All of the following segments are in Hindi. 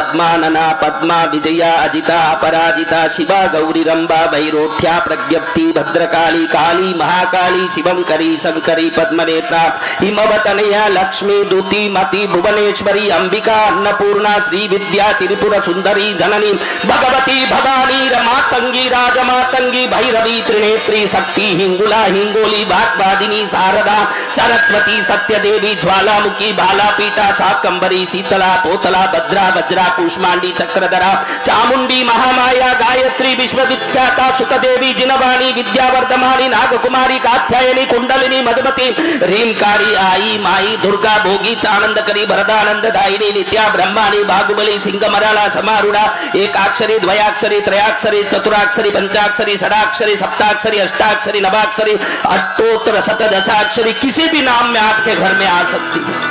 पद्मानना पद्मा विजया अजिता पराजिता शिवा गौरी रंबा भैरोठ्या प्रज्ञप्ति भद्रकाली काली महाकाली शिवंकरी शंकरी पद्मनेत्रा हिमवतनया लक्ष्मी दूती मति भुवनेश्वरी अंबिका अन्नपूर्णा श्री विद्या त्रिपुर सुंदरी जननी भगवती भवानी रमातंगी राजमातंगी भैरवी त्रिनेत्री शक्ति हिंगुला हिंगोली भागवादिनी शारदा सरस्वती सत्यदेवी ज्वालामुखी बालापीठा शाकंभरी शीतला पोतला भद्रा वज्रा कूष्मांडी चक्रधरा चामुंडी महामाया गायत्री विश्वविख्याता सुखदेवी जिनवाणी विद्यावर्धमानी नागकुमारी कात्यायनी कुंडलिनी मधुमती रीमकारी आई माई दुर्गा भोगी चानंदकरी भरदानंद दायिनी नित्या ब्रह्माणी बाहुबली सिंहमराला समारूढ़ा एकाक्षरी द्वयाक्षरी त्रयाक्षरी चतुराक्षरी पंचाक्षरी षडाक्षरी सप्ताक्षरी अष्टाक्षरी नवाक्षरी अष्टोत्तर शतदशाक्षरी किसी भी नाम में आपके घर में आ सकती है।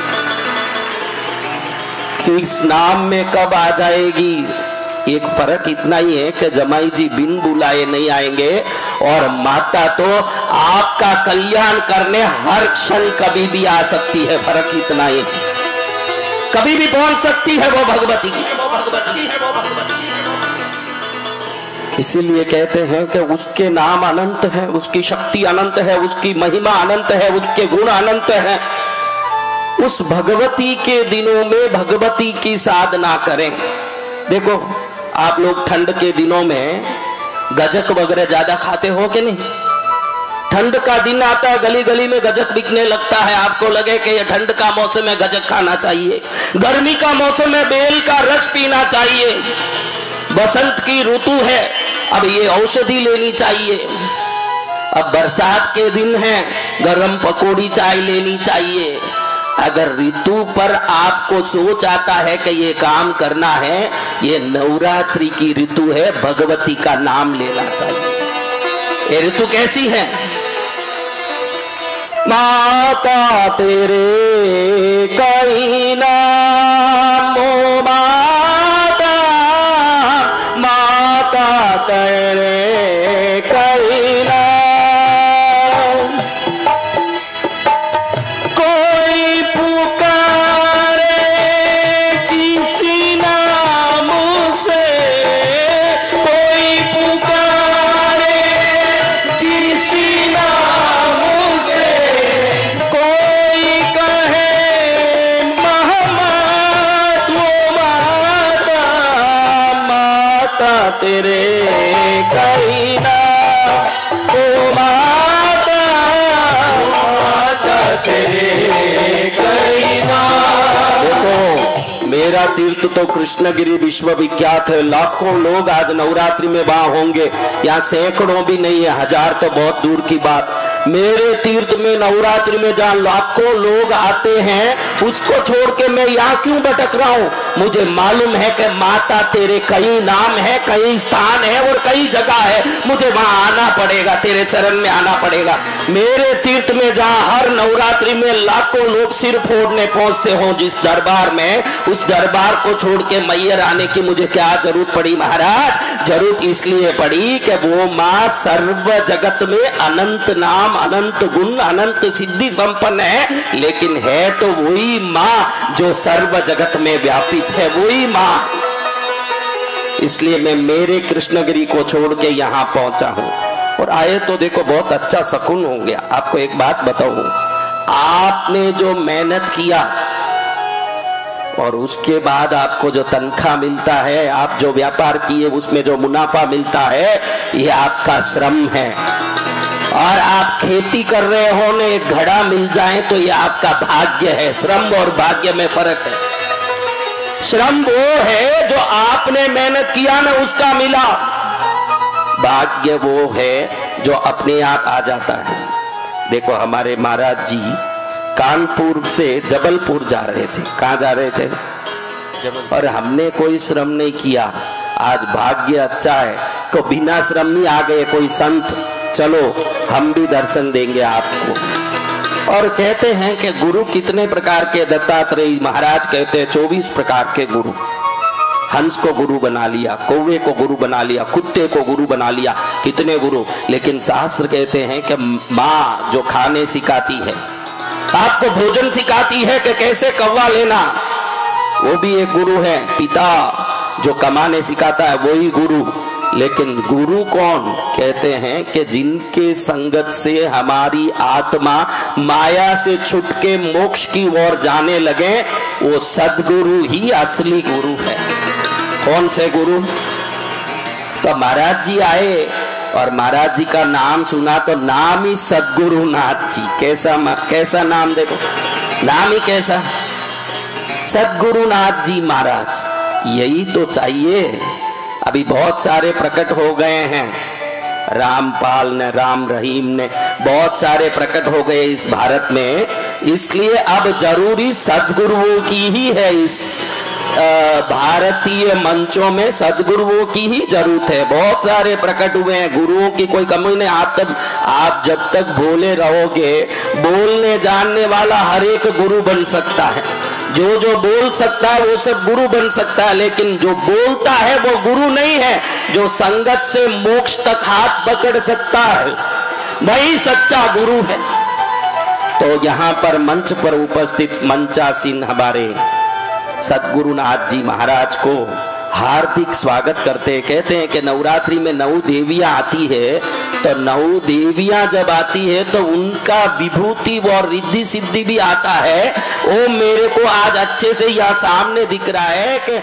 इस नाम में कब आ जाएगी? एक फर्क इतना ही है कि जमाई जी बिन बुलाए नहीं आएंगे और माता तो आपका कल्याण करने हर क्षण कभी भी आ सकती है। फर्क इतना ही, कभी भी पहुंच सकती है वो भगवती। इसीलिए कहते हैं कि उसके नाम अनंत है, उसकी शक्ति अनंत है, उसकी महिमा अनंत है, उसके गुण अनंत है। उस भगवती के दिनों में भगवती की साधना करें। देखो आप लोग ठंड के दिनों में गजक वगैरह ज्यादा खाते हो कि नहीं? ठंड का दिन आता है, गली गली में गजक बिकने लगता है। आपको लगे कि ये ठंड का मौसम है, गजक खाना चाहिए। गर्मी का मौसम है, बेल का रस पीना चाहिए। बसंत की ऋतु है, अब ये औषधि लेनी चाहिए। अब बरसात के दिन है, गरम पकौड़ी चाय लेनी चाहिए। अगर ऋतु पर आपको सोच आता है कि ये काम करना है, ये नवरात्रि की ऋतु है, भगवती का नाम लेना चाहिए। ये ऋतु कैसी है? माता तेरे कई नाम, माता माता तेरे कई नाम, कोई पुकारे किसी नाम से, कोई पुकारे किसी नाम से, कोई कहे महमत वो माता, माता तेरे कई नाम, ओ माता माता तेरे कई नाम। देखो मेरा तीर्थ तो कृष्णगिरी विश्वविख्यात है। लाखों लोग आज नवरात्रि में वहां होंगे, यहाँ सैकड़ों भी नहीं है, हजार तो बहुत दूर की बात। मेरे तीर्थ में नवरात्रि में जहाँ लाखों लोग आते हैं, उसको छोड़ के मैं यहाँ क्यों भटक रहा हूँ? मुझे मालूम है कि माता तेरे कई नाम है, कई स्थान है और कई जगह है। मुझे वहां आना पड़ेगा, तेरे चरण में आना पड़ेगा। मेरे तीर्थ में जहाँ हर नवरात्रि में लाखों लोग सिर फोड़ने पहुंचते हो जिस दरबार में, उस दरबार को छोड़ के मैयर आने की मुझे क्या जरूरत पड़ी महाराज? जरूरत इसलिए पड़ी कि वो माँ सर्व जगत में अनंत नाम, अनंत गुण, अनंत सिद्धि संपन्न है, लेकिन है तो वही माँ जो सर्व जगत में व्यापित है, वही माँ। इसलिए मैं मेरे कृष्णगिरी को छोड़ के यहाँ पहुंचा हूँ और आए तो देखो बहुत अच्छा सुकून हो गया। आपको एक बात बताऊं, आपने जो मेहनत किया और उसके बाद आपको जो तनख्वाह मिलता है, आप जो व्यापार किए उसमें जो मुनाफा मिलता है, ये आपका श्रम है। और आप खेती कर रहे हो ने एक घड़ा मिल जाए तो ये आपका भाग्य है। श्रम और भाग्य में फर्क है। श्रम वो है जो आपने मेहनत किया ना उसका मिला, भाग्य वो है जो अपने आप आ जाता है। देखो हमारे महाराज जी कानपुर से जबलपुर जा रहे थे। कहाँ जा रहे थे? और हमने कोई श्रम नहीं किया। आज भाग्य अच्छा है तो बिना श्रम नहीं आ गए कोई संत, चलो हम भी दर्शन देंगे आपको। और कहते हैं कि गुरु कितने प्रकार के? दत्तात्रेय महाराज कहते हैं 24 प्रकार के गुरु। हंस को गुरु बना लिया, कौवे को गुरु बना लिया, कुत्ते को गुरु बना लिया, कितने गुरु। लेकिन शास्त्र कहते हैं कि माँ जो खाने सिखाती है, आपको भोजन सिखाती है कि कैसे कौवा लेना, वो भी एक गुरु है। पिता जो कमाने सिखाता है वही गुरु। लेकिन गुरु कौन? कहते हैं कि जिनके संगत से हमारी आत्मा माया से छूट के मोक्ष की ओर जाने लगे, वो सद्गुरु ही असली गुरु है। कौन से गुरु? तो महाराज जी आए और महाराज जी का नाम सुना तो नाम ही सद्गुरु नाथ जी। कैसा नाम, देखो नाम ही कैसा, सद्गुरु नाथ जी महाराज। यही तो चाहिए। अभी बहुत सारे प्रकट हो गए हैं, रामपाल ने, राम रहीम ने, बहुत सारे प्रकट हो गए इस भारत में। इसलिए अब जरूरी सद्गुरुओं की ही है। इस भारतीय मंचों में सद्गुरुओं की ही जरूरत है। बहुत सारे प्रकट हुए हैं, गुरुओं की कोई कमी नहीं। आप जब तक बोले रहोगे, बोलने जानने वाला हर एक गुरु बन सकता है। जो बोल सकता है वो सब गुरु बन सकता है, लेकिन जो बोलता है वो गुरु नहीं है। जो संगत से मोक्ष तक हाथ पकड़ सकता है वही सच्चा गुरु है। तो यहाँ पर मंच पर उपस्थित मंचासीन हमारे सद्गुरुनाथ जी महाराज को हार्दिक स्वागत करते। कहते हैं कि नवरात्रि में 9 देवियां आती है, तो 9 देवियां जब आती है तो उनका विभूति और रिद्धि सिद्धि भी आता है। वो मेरे को आज अच्छे से यहाँ सामने दिख रहा है कि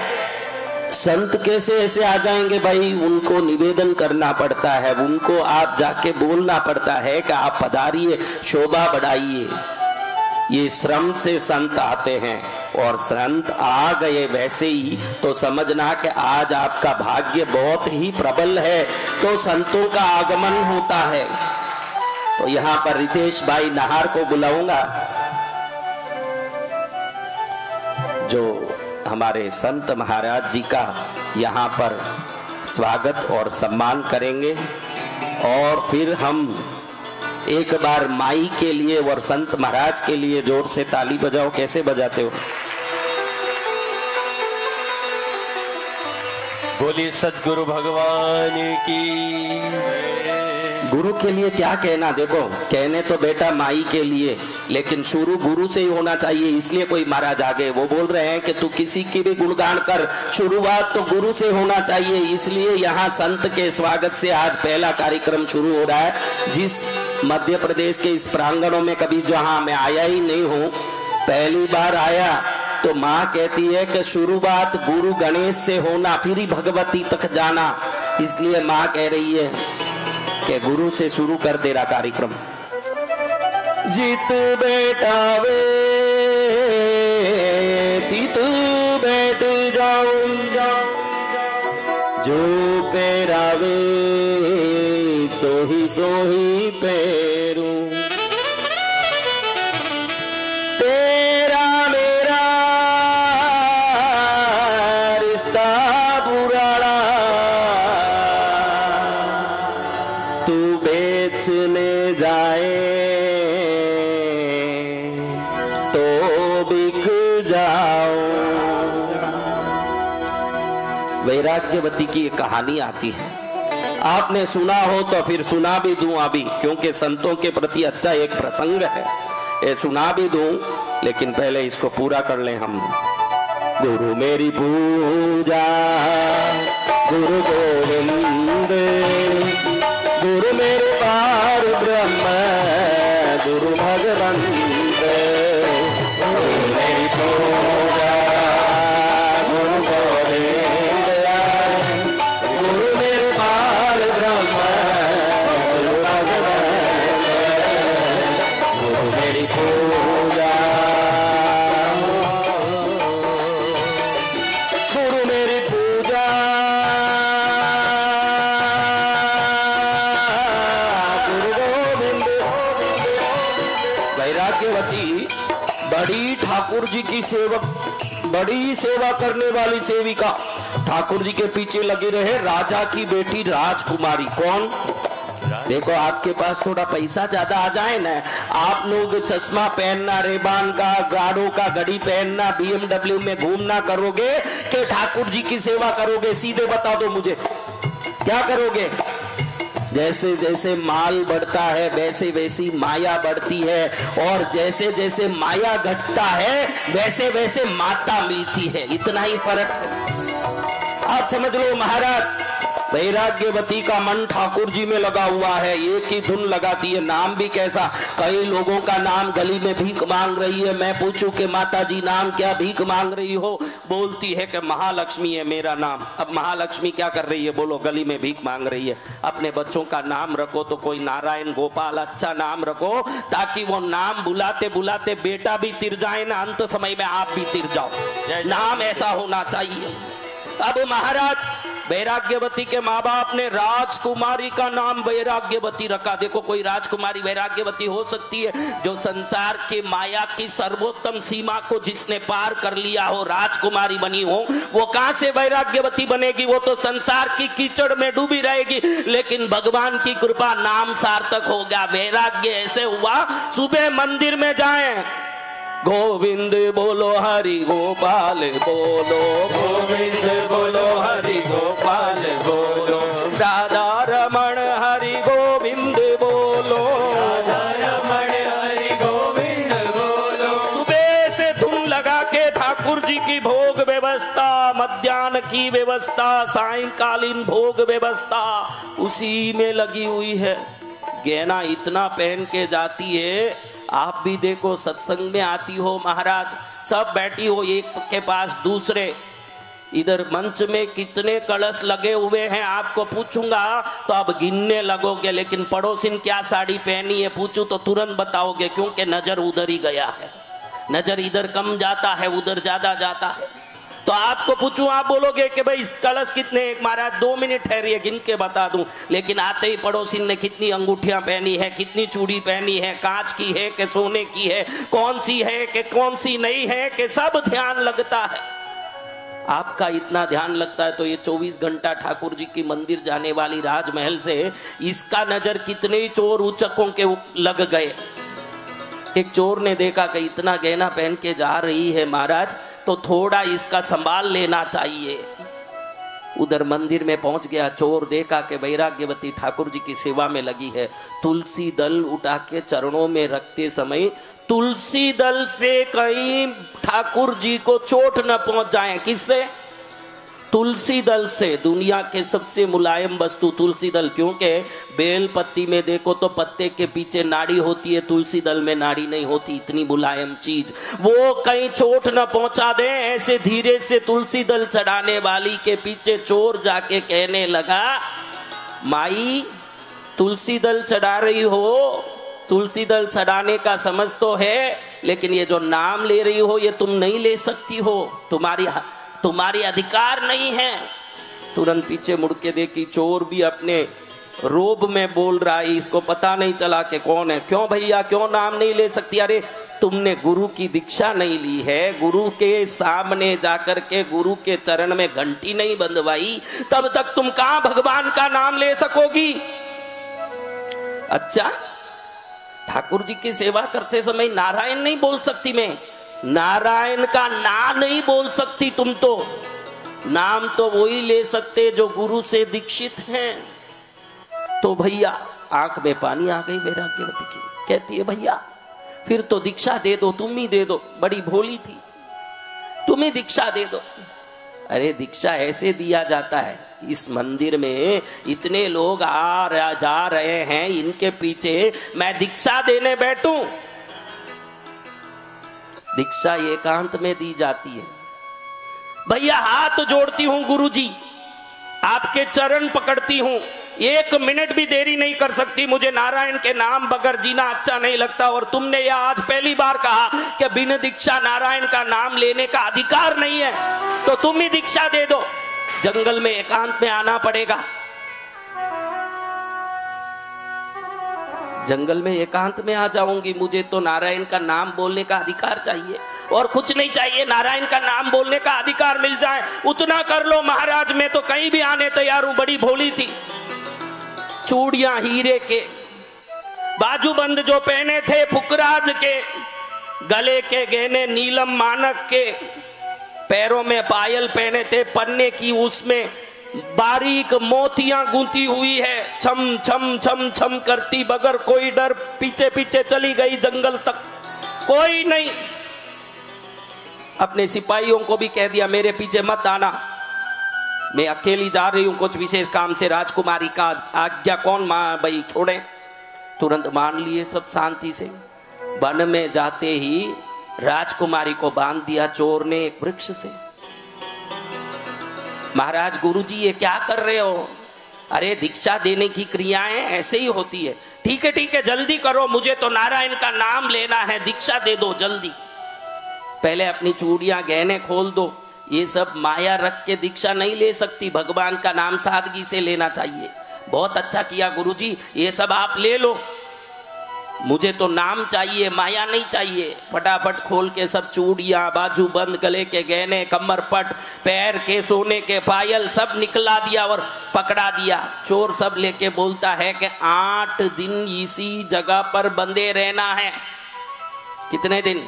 संत कैसे ऐसे आ जाएंगे भाई। उनको निवेदन करना पड़ता है, उनको आप जाके बोलना पड़ता है कि आप पधारिए, शोभा बढ़ाइए। ये श्रम से संत आते हैं, और संत आ गए वैसे ही तो समझना कि आज आपका भाग्य बहुत ही प्रबल है, तो संतों का आगमन होता है। तो यहाँ पर रितेश भाई नाहर को बुलाऊंगा, जो हमारे संत महाराज जी का यहाँ पर स्वागत और सम्मान करेंगे। और फिर हम एक बार माई के लिए और संत महाराज के लिए जोर से ताली बजाओ। कैसे बजाते हो? बोलिए सद्गुरु भगवान की। गुरु के लिए क्या कहना, देखो कहने तो बेटा माई के लिए, लेकिन शुरू गुरु से ही होना चाहिए। इसलिए कोई महाराज आगे वो बोल रहे हैं कि तू किसी की भी गुणगान कर, शुरुआत तो गुरु से होना चाहिए। इसलिए यहाँ संत के स्वागत से आज पहला कार्यक्रम शुरू हो रहा है। जिस मध्य प्रदेश के इस प्रांगणों में कभी जहां मैं आया ही नहीं हूँ, पहली बार आया, तो माँ कहती है कि शुरुआत गुरु गणेश से होना, फिर ही भगवती तक जाना। इसलिए माँ कह रही है कि गुरु से शुरू कर दे रहा कार्यक्रम। जीत बेटा वे तीत बैठ जाऊं, जो पेरावे सोही सोही पैरूं। तेरा मेरा रिश्ता पुराना, तू बेचने जाए तो बिक जाओ। वैराग्यवती की एक कहानी आती है, आपने सुना हो तो फिर सुना भी दूं अभी, क्योंकि संतों के प्रति अच्छा एक प्रसंग है, ये सुना भी दूं। लेकिन पहले इसको पूरा कर लें हम। गुरु मेरी पूजा, गुरु गोविंद, गुरु मेरे पार ब्रह्म, गुरु भगवंत। गुरु मेरी पूजा, गुरु गोविंद, गुरु मेरे पार ब्रह्म, गुरु भगवंत। गुरु मेरी पूजा, गुरु मेरी पूजा, गुरु गोविंद। वैराग्यवती बड़ी ठाकुर जी की सेवक, बड़ी सेवा करने वाली सेविका, ठाकुर जी के पीछे लगे रहे। राजा की बेटी राजकुमारी। कौन? देखो आपके पास थोड़ा पैसा ज्यादा आ जाए ना, आप लोग चश्मा पहनना, रेबान का, गाड़ो का घड़ी पहनना, BMW में घूमना करोगे कि ठाकुर जी की सेवा करोगे? सीधे बता दो मुझे, क्या करोगे? जैसे जैसे माल बढ़ता है वैसे वैसी माया बढ़ती है, और जैसे जैसे माया घटता है वैसे वैसे माता मिलती है। इतना ही फर्क है। आप समझ लो महाराज, वैराग्यवती का मन ठाकुर जी में लगा हुआ है, एक ही धुन लगाती है। नाम भी कैसा, कई लोगों का नाम गली में भीख मांग रही है। मैं पूछूं कि माता जी नाम क्या भीख मांग रही हो, बोलती है कि महालक्ष्मी है मेरा नाम। अब महालक्ष्मी क्या कर रही है बोलो, गली में भीख मांग रही है। अपने बच्चों का नाम रखो तो कोई नारायण गोपाल अच्छा नाम रखो, ताकि वो नाम बुलाते बुलाते बेटा भी तिर जाए ना, अंत समय में आप भी तिर जाओ। नाम ऐसा होना चाहिए। अब महाराज वैराग्यवती के माँ बाप ने राजकुमारी का नाम वैराग्यवती रखा। देखो कोई राजकुमारी वैराग्यवती हो सकती है जो संसार के माया की सर्वोत्तम सीमा को जिसने पार कर लिया हो, राजकुमारी बनी हो। वो कहां से वैराग्यवती बनेगी, वो तो संसार की कीचड़ में डूबी रहेगी। लेकिन भगवान की कृपा, नाम सार्थक हो गया। वैराग्य ऐसे हुआ, सुबह मंदिर में जाएं, गोविंद बोलो हरि गोपाल बोलो, गोविंद बोलो हरि गोपाल बोलो, राधा रमण हरि गोविंद बोलो, राधा रमण हरि गोविंद बोलो। सुबह से धुन लगा के ठाकुर जी की भोग व्यवस्था, मध्याह्न की व्यवस्था, सायंकालीन भोग व्यवस्था उसी में लगी हुई है। गहना इतना पहन के जाती है। आप भी देखो, सत्संग में आती हो महाराज, सब बैठी हो एक के पास दूसरे। इधर मंच में कितने कलश लगे हुए हैं आपको पूछूंगा तो आप गिनने लगोगे, लेकिन पड़ोसिन क्या साड़ी पहनी है पूछूं तो तुरंत बताओगे, क्योंकि नजर उधर ही गया है। नजर इधर कम जाता है, उधर ज्यादा जाता है। तो आपको पूछूं, आप बोलोगे कि भाई कलश कितने, महाराज 2 मिनट ठहरिए गिन के बता दूं। लेकिन आते ही पड़ोसी ने कितनी अंगूठियां पहनी है, कितनी चूड़ी पहनी है, कांच की है कि सोने की है, कौन सी है कि कौन सी नहीं है, कि सब ध्यान लगता है। आपका इतना ध्यान लगता है तो ये 24 घंटा ठाकुर जी की मंदिर जाने वाली राजमहल से इसका नजर कितने ही चोर उचकों के लग गए। एक चोर ने देखा कि इतना गहना पहन के जा रही है महाराज, तो थोड़ा इसका संभाल लेना चाहिए। उधर मंदिर में पहुंच गया चोर, देखा कि वैराग्यवती ठाकुर जी की सेवा में लगी है। तुलसी दल उठा के चरणों में रखते समय तुलसी दल से कहीं ठाकुर जी को चोट न पहुंच जाए। किससे? तुलसी दल से। दुनिया के सबसे मुलायम वस्तु तुलसी दल, क्योंकि बेल पत्ती में देखो तो पत्ते के पीछे नाड़ी होती है, तुलसी दल में नाड़ी नहीं होती। इतनी मुलायम चीज, वो कहीं चोट न पहुंचा दे, ऐसे धीरे से तुलसी दल चढ़ाने वाली के पीछे चोर जाके कहने लगा, माई तुलसी दल चढ़ा रही हो, तुलसी दल चढ़ाने का समझ तो है, लेकिन ये जो नाम ले रही हो ये तुम नहीं ले सकती हो, तुम्हारी अधिकार नहीं है। तुरंत पीछे मुड़ के देखी, चोर भी अपने रोब में बोल रहा है, इसको पता नहीं चला कि कौन है। क्यों भैया, क्यों नाम नहीं ले सकती? अरे तुमने गुरु की दीक्षा नहीं ली है, गुरु के सामने जाकर के गुरु के चरण में घंटी नहीं बंधवाई, तब तक तुम कहां भगवान का नाम ले सकोगी। अच्छा, ठाकुर जी की सेवा करते समय नारायण नहीं बोल सकती मैं? नारायण का ना नहीं बोल सकती तुम? तो नाम तो वही ले सकते जो गुरु से दीक्षित हैं। तो भैया आंख में पानी आ गई वैराग्यवती की, कहती है भैया फिर तो दीक्षा दे दो, तुम ही दे दो, बड़ी भोली थी, तुम ही दीक्षा दे दो। अरे दीक्षा ऐसे दिया जाता है, इस मंदिर में इतने लोग जा रहे हैं, इनके पीछे मैं दीक्षा देने बैठूं? दीक्षा एकांत में दी जाती है। भैया हाथ जोड़ती हूं गुरुजी, आपके चरण पकड़ती हूं, 1 मिनट भी देरी नहीं कर सकती, मुझे नारायण के नाम बगैर जीना अच्छा नहीं लगता। और तुमने यह आज पहली बार कहा कि बिना दीक्षा नारायण का नाम लेने का अधिकार नहीं है, तो तुम ही दीक्षा दे दो। जंगल में एकांत में आना पड़ेगा, जंगल में एकांत में आ जाऊंगी, मुझे तो नारायण का नाम बोलने का अधिकार चाहिए और कुछ नहीं चाहिए। नारायण का नाम बोलने का अधिकार मिल जाए उतना कर लो महाराज, मैं तो कहीं भी आने तैयार हूं। बड़ी भोली थी, चूड़ियां हीरे के, बाजूबंद जो पहने थे फुकराज के, गले के गहने नीलम मानक के, पैरों में पायल पहने थे पन्ने की, उसमें बारीक मोतियां गूंथी हुई है, छम छम छम छम करती, बगैर कोई डर पीछे पीछे चली गई जंगल तक, कोई नहीं। अपने सिपाहियों को भी कह दिया मेरे पीछे मत आना, मैं अकेली जा रही हूं कुछ विशेष काम से, राजकुमारी का आज्ञा कौन भाई छोड़े। तुरंत मान लिए सब शांति से। वन में जाते ही राजकुमारी को बांध दिया चोर ने एक वृक्ष से। महाराज गुरुजी ये क्या कर रहे हो? अरे दीक्षा देने की क्रियाएं ऐसे ही होती है। ठीक है जल्दी करो, मुझे तो नारायण का नाम लेना है, दीक्षा दे दो जल्दी। पहले अपनी चूड़ियां गहने खोल दो, ये सब माया रख के दीक्षा नहीं ले सकती, भगवान का नाम सादगी से लेना चाहिए। बहुत अच्छा किया गुरुजी, ये सब आप ले लो, मुझे तो नाम चाहिए, माया नहीं चाहिए। फटाफट खोल के सब चूड़ियां, बाजू बंद, गले के गहने, कमर पट, पैर के सोने के पायल सब निकला दिया और पकड़ा दिया। चोर सब लेके बोलता है कि 8 दिन इसी जगह पर बंधे रहना है। कितने दिन?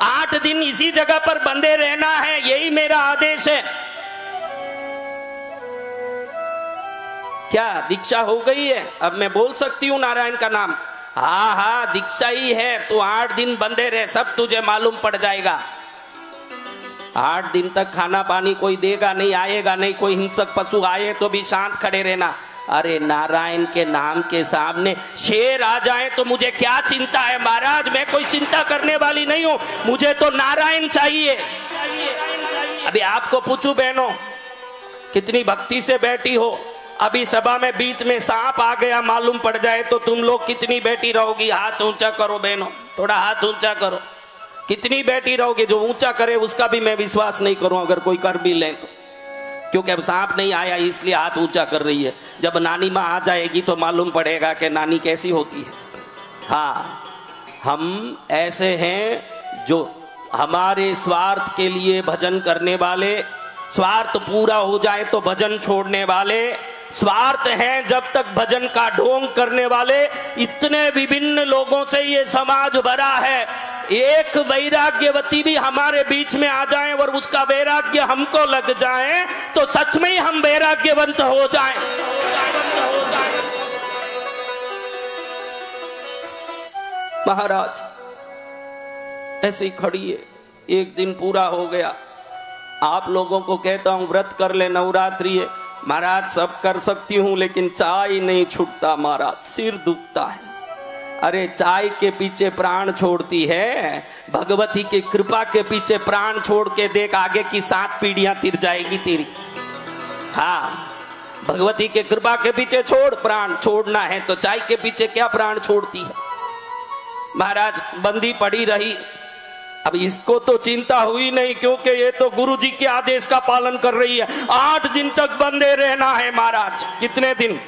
8 दिन इसी जगह पर बंधे रहना है, यही मेरा आदेश है। क्या दीक्षा हो गई है? अब मैं बोल सकती हूँ नारायण का नाम? हाँ दीक्षा ही है, तो 8 दिन बंधे रहे, सब तुझे मालूम पड़ जाएगा। 8 दिन तक खाना पानी कोई देगा नहीं, आएगा नहीं, कोई हिंसक पशु आए तो भी शांत खड़े रहना। अरे नारायण के नाम के सामने शेर आ जाए तो मुझे क्या चिंता है महाराज, मैं कोई चिंता करने वाली नहीं हूं, मुझे तो नारायण चाहिए। अभी आपको पूछूं बहनों, कितनी भक्ति से बैठी हो, अभी सभा में बीच में सांप आ गया मालूम पड़ जाए तो तुम लोग कितनी बैठी रहोगी? हाथ ऊंचा करो बहनों, थोड़ा हाथ ऊंचा करो। कितनी बैठी रहोगे? जो ऊंचा करे उसका भी मैं विश्वास नहीं करूं अगर कोई कर भी ले तो, क्योंकि अब सांप नहीं आया इसलिए हाथ ऊंचा कर रही है। जब नानी माँ आ जाएगी तो मालूम पड़ेगा कि नानी कैसी होती है। हाँ, हम ऐसे हैं जो हमारे स्वार्थ के लिए भजन करने वाले, स्वार्थ पूरा हो जाए तो भजन छोड़ने वाले, स्वार्थ हैं जब तक भजन का ढोंग करने वाले। इतने विभिन्न लोगों से ये समाज भरा है। एक वैराग्यवती भी हमारे बीच में आ जाए और उसका वैराग्य हमको लग जाए तो सच में ही हम वैराग्यवंत हो जाएं। महाराज ऐसी खड़ी है, एक दिन पूरा हो गया, आप लोगों को कहता हूं व्रत कर ले, नवरात्रि है। महाराज सब कर सकती हूं लेकिन चाय नहीं छूटता महाराज, सिर दुखता है। अरे चाय के पीछे प्राण छोड़ती है, भगवती की कृपा के पीछे प्राण छोड़ के देख, आगे की 7 पीढ़ियां तिर जाएगी तेरी। हाँ, भगवती के कृपा के पीछे छोड़, प्राण छोड़ना है तो चाय के पीछे क्या प्राण छोड़ती है। महाराज बंदी पड़ी रही, अब इसको तो चिंता हुई नहीं क्योंकि ये तो गुरु जी के आदेश का पालन कर रही है। 8 दिन तक बंधे रहना है महाराज। कितने दिन?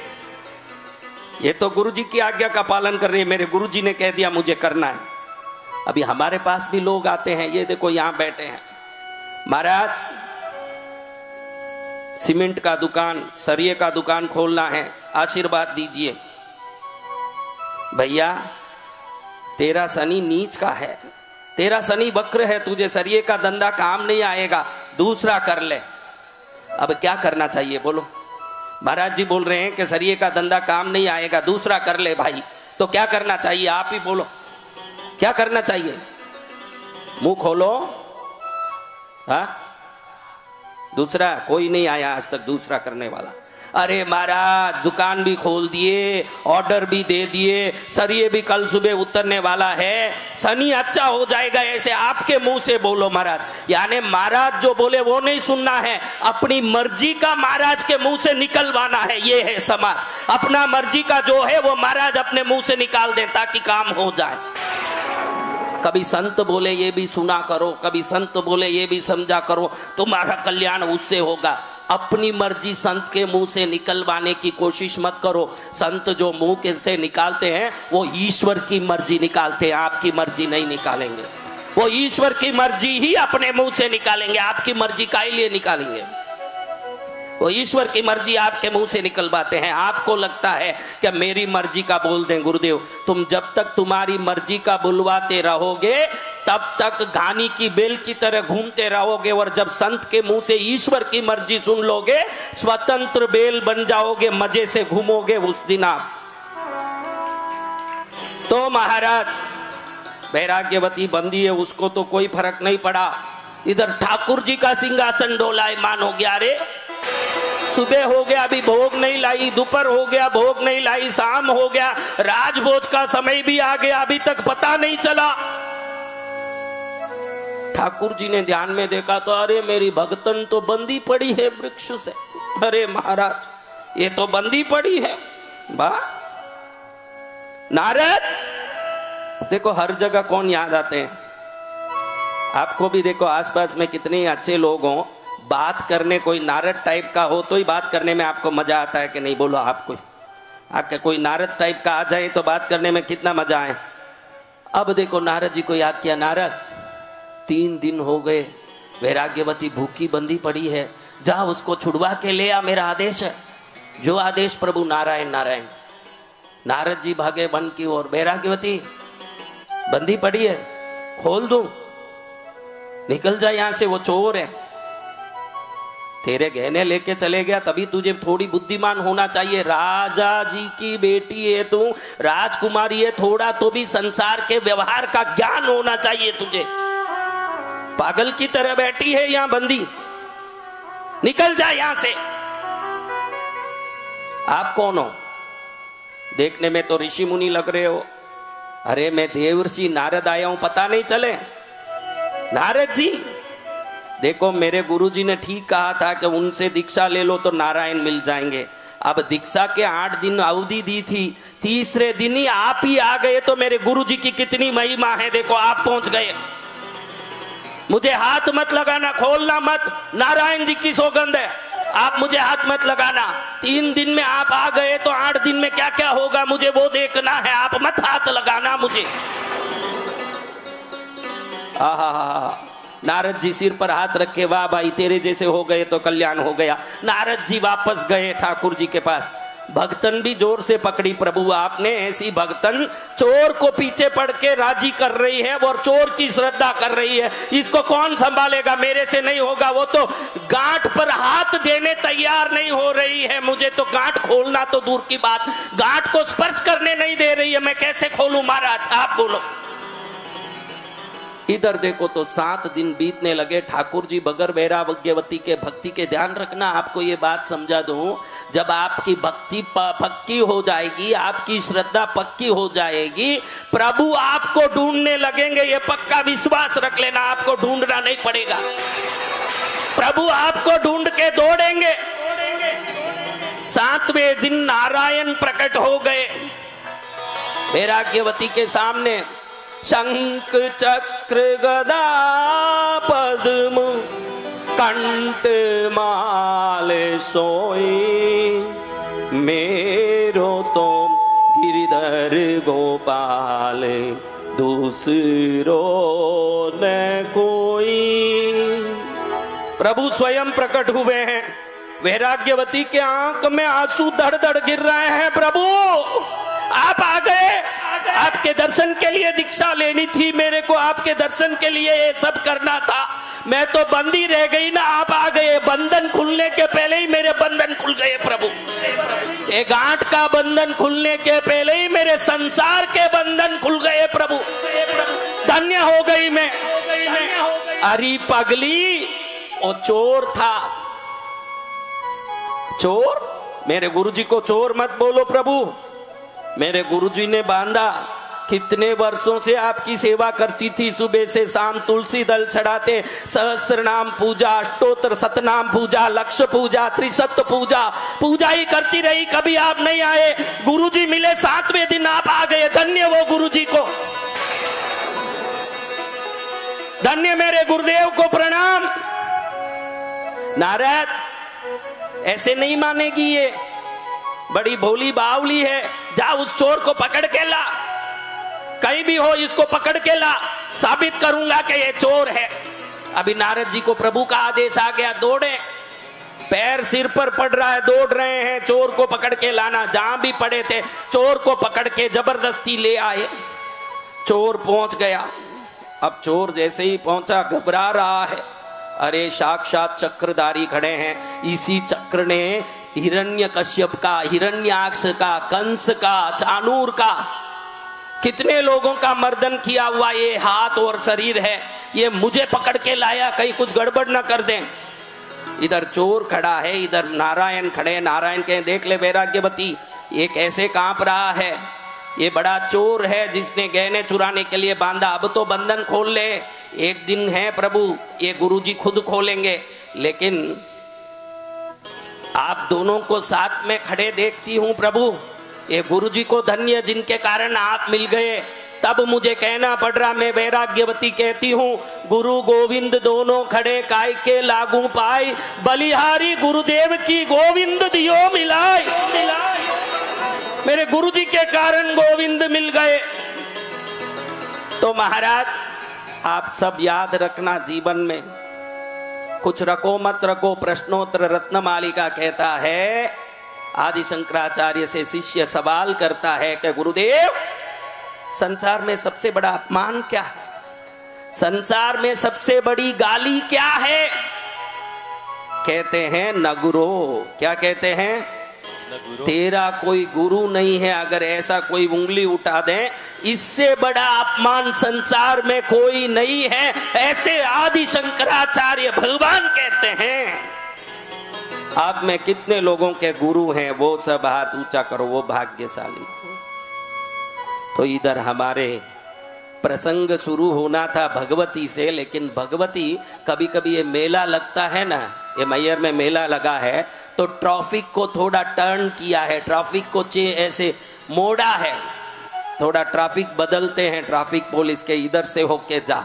ये तो गुरु जी की आज्ञा का पालन कर रही है, मेरे गुरु जी ने कह दिया मुझे करना है। अभी हमारे पास भी लोग आते हैं, ये देखो यहां बैठे हैं। महाराज सीमेंट का दुकान, सरिये का दुकान खोलना है, आशीर्वाद दीजिए। भैया तेरा शनि नीच का है, तेरा शनि वक्र है, तुझे सरिये का धंधा काम नहीं आएगा, दूसरा कर ले। अब क्या करना चाहिए बोलो? महाराज जी बोल रहे हैं कि सरिये का धंधा काम नहीं आएगा, दूसरा कर ले भाई, तो क्या करना चाहिए? आप ही बोलो, क्या करना चाहिए? मुंह खोलो। हाँ, दूसरा कोई नहीं आया आज तक दूसरा करने वाला। अरे महाराज दुकान भी खोल दिए, ऑर्डर भी दे दिए, सरिये भी कल सुबह उतरने वाला है, शनि अच्छा हो जाएगा, ऐसे आपके मुंह से बोलो महाराज। यानी महाराज जो बोले वो नहीं सुनना है, अपनी मर्जी का महाराज के मुंह से निकलवाना है। ये है समाज, अपना मर्जी का जो है वो महाराज अपने मुंह से निकाल दे ताकि काम हो जाए। कभी संत बोले ये भी सुना करो, कभी संत बोले ये भी समझा करो, तुम्हारा कल्याण उससे होगा। अपनी मर्जी संत के मुंह से निकलवाने की कोशिश मत करो। संत जो मुंह के से निकालते हैं वो ईश्वर की मर्जी निकालते हैं, आपकी मर्जी नहीं निकालेंगे। वो ईश्वर की मर्जी ही अपने मुंह से निकालेंगे, आपकी मर्जी काहे लिए निकालेंगे? वो ईश्वर की मर्जी आपके मुंह से निकलवाते हैं। आपको लगता है कि मेरी मर्जी का बोल दें गुरुदेव, तुम जब तक तुम्हारी मर्जी का बुलवाते रहोगे तब तक घानी की बेल की तरह घूमते रहोगे, और जब संत के मुंह से ईश्वर की मर्जी सुन लोगे, स्वतंत्र बेल बन जाओगे, मजे से घूमोगे उस दिन आप। तो महाराज वैराग्यवती बंदी है, उसको तो कोई फर्क नहीं पड़ा। इधर ठाकुर जी का सिंहासन डोलायमान हो गया। अरे सुबह हो गया, अभी भोग नहीं लाई, दोपहर हो गया, भोग नहीं लाई, शाम हो गया, राजभोज का समय भी आ गया, अभी तक पता नहीं चला। ठाकुर जी ने ध्यान में देखा तो अरे मेरी भगतन तो बंदी पड़ी है वृक्ष से। अरे महाराज ये तो बंदी पड़ी है। वाह नारद, देखो हर जगह कौन याद आते हैं आपको भी। देखो आसपास में कितने अच्छे लोग हों, बात करने कोई नारद टाइप का हो तो ही बात करने में आपको मजा आता है कि नहीं? बोलो आप, कोई आपका कोई नारद टाइप का आ जाए तो बात करने में कितना मजा आए। अब देखो नारद जी को याद किया, नारद 3 दिन हो गए वैराग्यवती भूखी बंदी पड़ी है, जा उसको छुड़वा के ले आ, मेरा आदेश है। जो आदेश प्रभु नारायण नारायण। नारद जी भागे वन की ओर, वैराग्यवती बंदी पड़ी है, खोल दूं? निकल जा यहां से, वो चोर है। तेरे गहने लेके चले गया, तभी तुझे थोड़ी बुद्धिमान होना चाहिए। राजा जी की बेटी है तू, राजकुमारी है, थोड़ा तो भी संसार के व्यवहार का ज्ञान होना चाहिए तुझे। पागल की तरह बैठी है यहां बंदी, निकल जा यहां से। आप कौन हो? देखने में तो ऋषि मुनि लग रहे हो। अरे मैं देवर्षि नारद आया हूं, पता नहीं चले? नारद जी देखो, मेरे गुरुजी ने ठीक कहा था कि उनसे दीक्षा ले लो तो नारायण मिल जाएंगे। अब दीक्षा के 8 दिन अवधि दी थी, तीसरे दिन ही आप ही आ गए, तो मेरे गुरुजी की कितनी महिमा है। देखो आप पहुंच गए। मुझे हाथ मत लगाना, खोलना मत, नारायण जी की सौगंध है, आप मुझे हाथ मत लगाना। 3 दिन में आप आ गए तो 8 दिन में क्या क्या होगा मुझे वो देखना है, आप मत हाथ लगाना मुझे। आहा, नारद जी सिर पर हाथ रखे, वाह भाई तेरे जैसे हो गए तो कल्याण हो गया। नारद जी वापस गए ठाकुर जी के पास। भक्तन भी जोर से पकड़ी, प्रभु आपने ऐसी भक्तन चोर को पीछे पड़ के राजी कर रही है और चोर की श्रद्धा कर रही है, इसको कौन संभालेगा? मेरे से नहीं होगा। वो तो गांठ पर हाथ देने तैयार नहीं हो रही है, मुझे तो गांठ खोलना तो दूर की बात, गांठ को स्पर्श करने नहीं दे रही है, मैं कैसे खोलूं? महाराज आप बोलो। इधर देखो तो 7 दिन बीतने लगे। ठाकुर जी बगैर वैराग्यवती के भक्ति के ध्यान रखना, आपको ये बात समझा दूं, जब आपकी भक्ति पक्की हो जाएगी, आपकी श्रद्धा पक्की हो जाएगी, प्रभु आपको ढूंढने लगेंगे। ये पक्का विश्वास रख लेना, आपको ढूंढना नहीं पड़ेगा, प्रभु आपको ढूंढ के दौड़ेंगे। 7वें दिन नारायण प्रकट हो गए वैराग्यवती के सामने। शंख चक्र गदा पद्म कंठ माल सोई, मेरो तो गिरिधर गोपाल दूसरो न कोई। प्रभु स्वयं प्रकट हुए हैं। वैराग्यवती के आंख में आंसू धड़ धड़ गिर रहे हैं। प्रभु आप आ गए, आपके दर्शन के लिए दीक्षा लेनी थी, मेरे को आपके दर्शन के लिए ये सब करना था, मैं तो बंदी रह गई ना, आप आ गए। बंधन खुलने के पहले ही मेरे बंधन खुल गए प्रभु। ये गांठ का बंधन खुलने के पहले ही मेरे संसार के बंधन खुल गए प्रभु। धन्य हो गई मैं। अरे पगली, वो चोर था। चोर? मेरे गुरुजी को चोर मत बोलो प्रभु। मेरे गुरुजी ने बांधा, कितने वर्षों से आपकी सेवा करती थी, सुबह से शाम तुलसी दल चढ़ाते, सहस्त्र नाम पूजा, अष्टोत्तर सतनाम पूजा, लक्ष्य पूजा, त्रिसत्य पूजा, पूजा ही करती रही, कभी आप नहीं आए। गुरुजी मिले 7वें दिन आप आ गए। धन्य वो गुरुजी को, धन्य मेरे गुरुदेव को प्रणाम। नारद ऐसे नहीं मानेगी, ये बड़ी भोली बावली है, जा उस चोर को पकड़ के ला, कहीं भी हो इसको पकड़ के ला, साबित करूंगा कि ये चोर है। अभी नारद जी को प्रभु का आदेश आ गया, दौड़े, पैर सिर पर पड़ रहा है, दौड़ रहे हैं चोर को पकड़ के लाना। जहां भी पड़े थे चोर को पकड़ के जबरदस्ती ले आए। चोर पहुंच गया, अब चोर जैसे ही पहुंचा घबरा रहा है। अरे साक्षात चक्रधारी खड़े हैं। इसी चक्र ने हिरण्यकश्यप का, हिरण्याक्ष का, कंस का, चाणूर का, कितने लोगों का मर्दन किया हुआ ये हाथ और शरीर है। ये मुझे पकड़ के लाया, कहीं कुछ गड़बड़ ना कर दें। इधर चोर खड़ा है, इधर नारायण खड़े। नारायण कहें देख ले वैराग्यवती, ये कैसे कांप रहा है, ये बड़ा चोर है जिसने गहने चुराने के लिए बांधा। अब तो बंधन खोल ले, एक दिन है प्रभु, ये गुरुजी खुद खोलेंगे। लेकिन आप दोनों को साथ में खड़े देखती हूँ प्रभु, ये गुरुजी को धन्य जिनके कारण आप मिल गए। तब मुझे कहना पड़ रहा, मैं वैराग्यवती कहती हूँ, गुरु गोविंद दोनों खड़े काय के लागू पाए, बलिहारी गुरुदेव की गोविंद दियो मिलाए। मेरे गुरुजी के कारण गोविंद मिल गए। तो महाराज आप सब याद रखना, जीवन में कुछ रखो मत रखो। प्रश्नोत्तर रत्नमालिका कहता है, आदि शंकराचार्य से शिष्य सवाल करता है कि गुरुदेव संसार में सबसे बड़ा अपमान क्या है, संसार में सबसे बड़ी गाली क्या है? कहते हैं नगुरो। क्या कहते हैं? तेरा कोई गुरु नहीं है। अगर ऐसा कोई उंगली उठा दे, इससे बड़ा अपमान संसार में कोई नहीं है, ऐसे आदि शंकराचार्य भगवान कहते हैं। आप में कितने लोगों के गुरु हैं, वो सब हाथ ऊंचा करो, वो भाग्यशाली। तो इधर हमारे प्रसंग शुरू होना था भगवती से, लेकिन भगवती कभी कभी ये मेला लगता है ना, ये मैयर में मेला लगा है, तो ट्रैफिक को थोड़ा टर्न किया है, ट्रैफिक को ऐसे मोड़ा है, थोड़ा ट्रैफिक बदलते हैं ट्रैफिक पुलिस के, इधर से होके जा।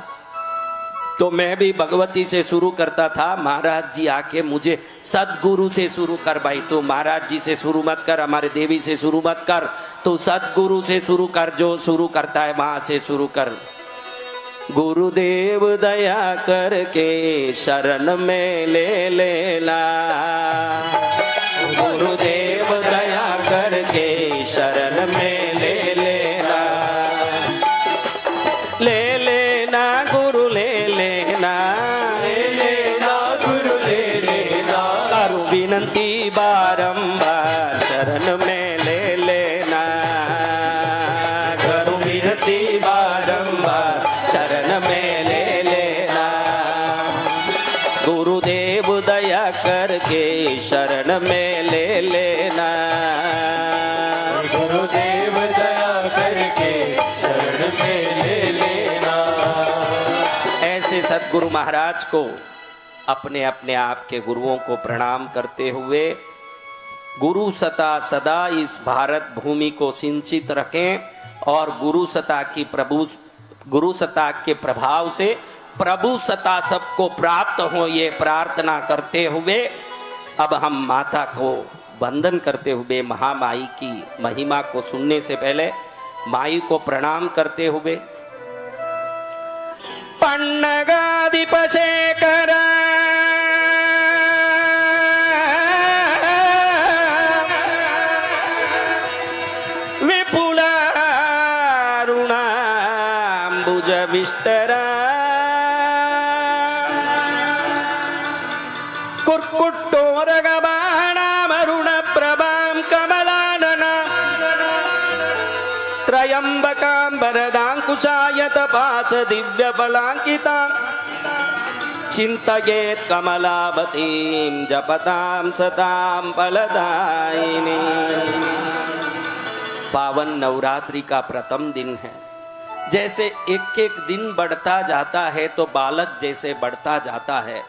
तो मैं भी भगवती से शुरू करता था, महाराज जी आके मुझे सदगुरु से शुरू कर भाई, तू महाराज जी से शुरू मत कर, हमारे देवी से शुरू मत कर, तू सदगुरु से शुरू कर, जो शुरू करता है वहां से शुरू कर। गुरुदेव दया करके शरण में ले लेना, गुरुदेव दया करके शरण में ले लेना, ले लेना गुरु ले लेना, ले लेना गुरु ले लेना, करूं विनती बारंबार शरण में ले लेना, करूं विनती बारंबार शरण में ले लेना, गुरुदेव दया करके शरण में ले लेना, गुरुदेव दया करके शरण में ले लेना। ऐसे सद्गुरु महाराज को अपने अपने आप के गुरुओं को प्रणाम करते हुए, गुरु सता सदा इस भारत भूमि को सिंचित रखें और गुरु सता के प्रभाव से प्रभु सता सबको प्राप्त हो, ये प्रार्थना करते हुए अब हम माता को वंदन करते हुए महामाई की महिमा को सुनने से पहले माई को प्रणाम करते हुए, पन्नगाधिप शेखर विपुलारुणाम्बुज विष्टरा कुर्कुट्टोरगबाणामरुण प्रभां कमलानना त्रयंबकां वरदांकुशायत पाश दिव्य फलांकितां चिंतयेत् कमलावतीं जपतां सतां फलदायिनी। पावन नवरात्रि का प्रथम दिन है। जैसे एक एक दिन बढ़ता जाता है तो बालक जैसे बढ़ता जाता है,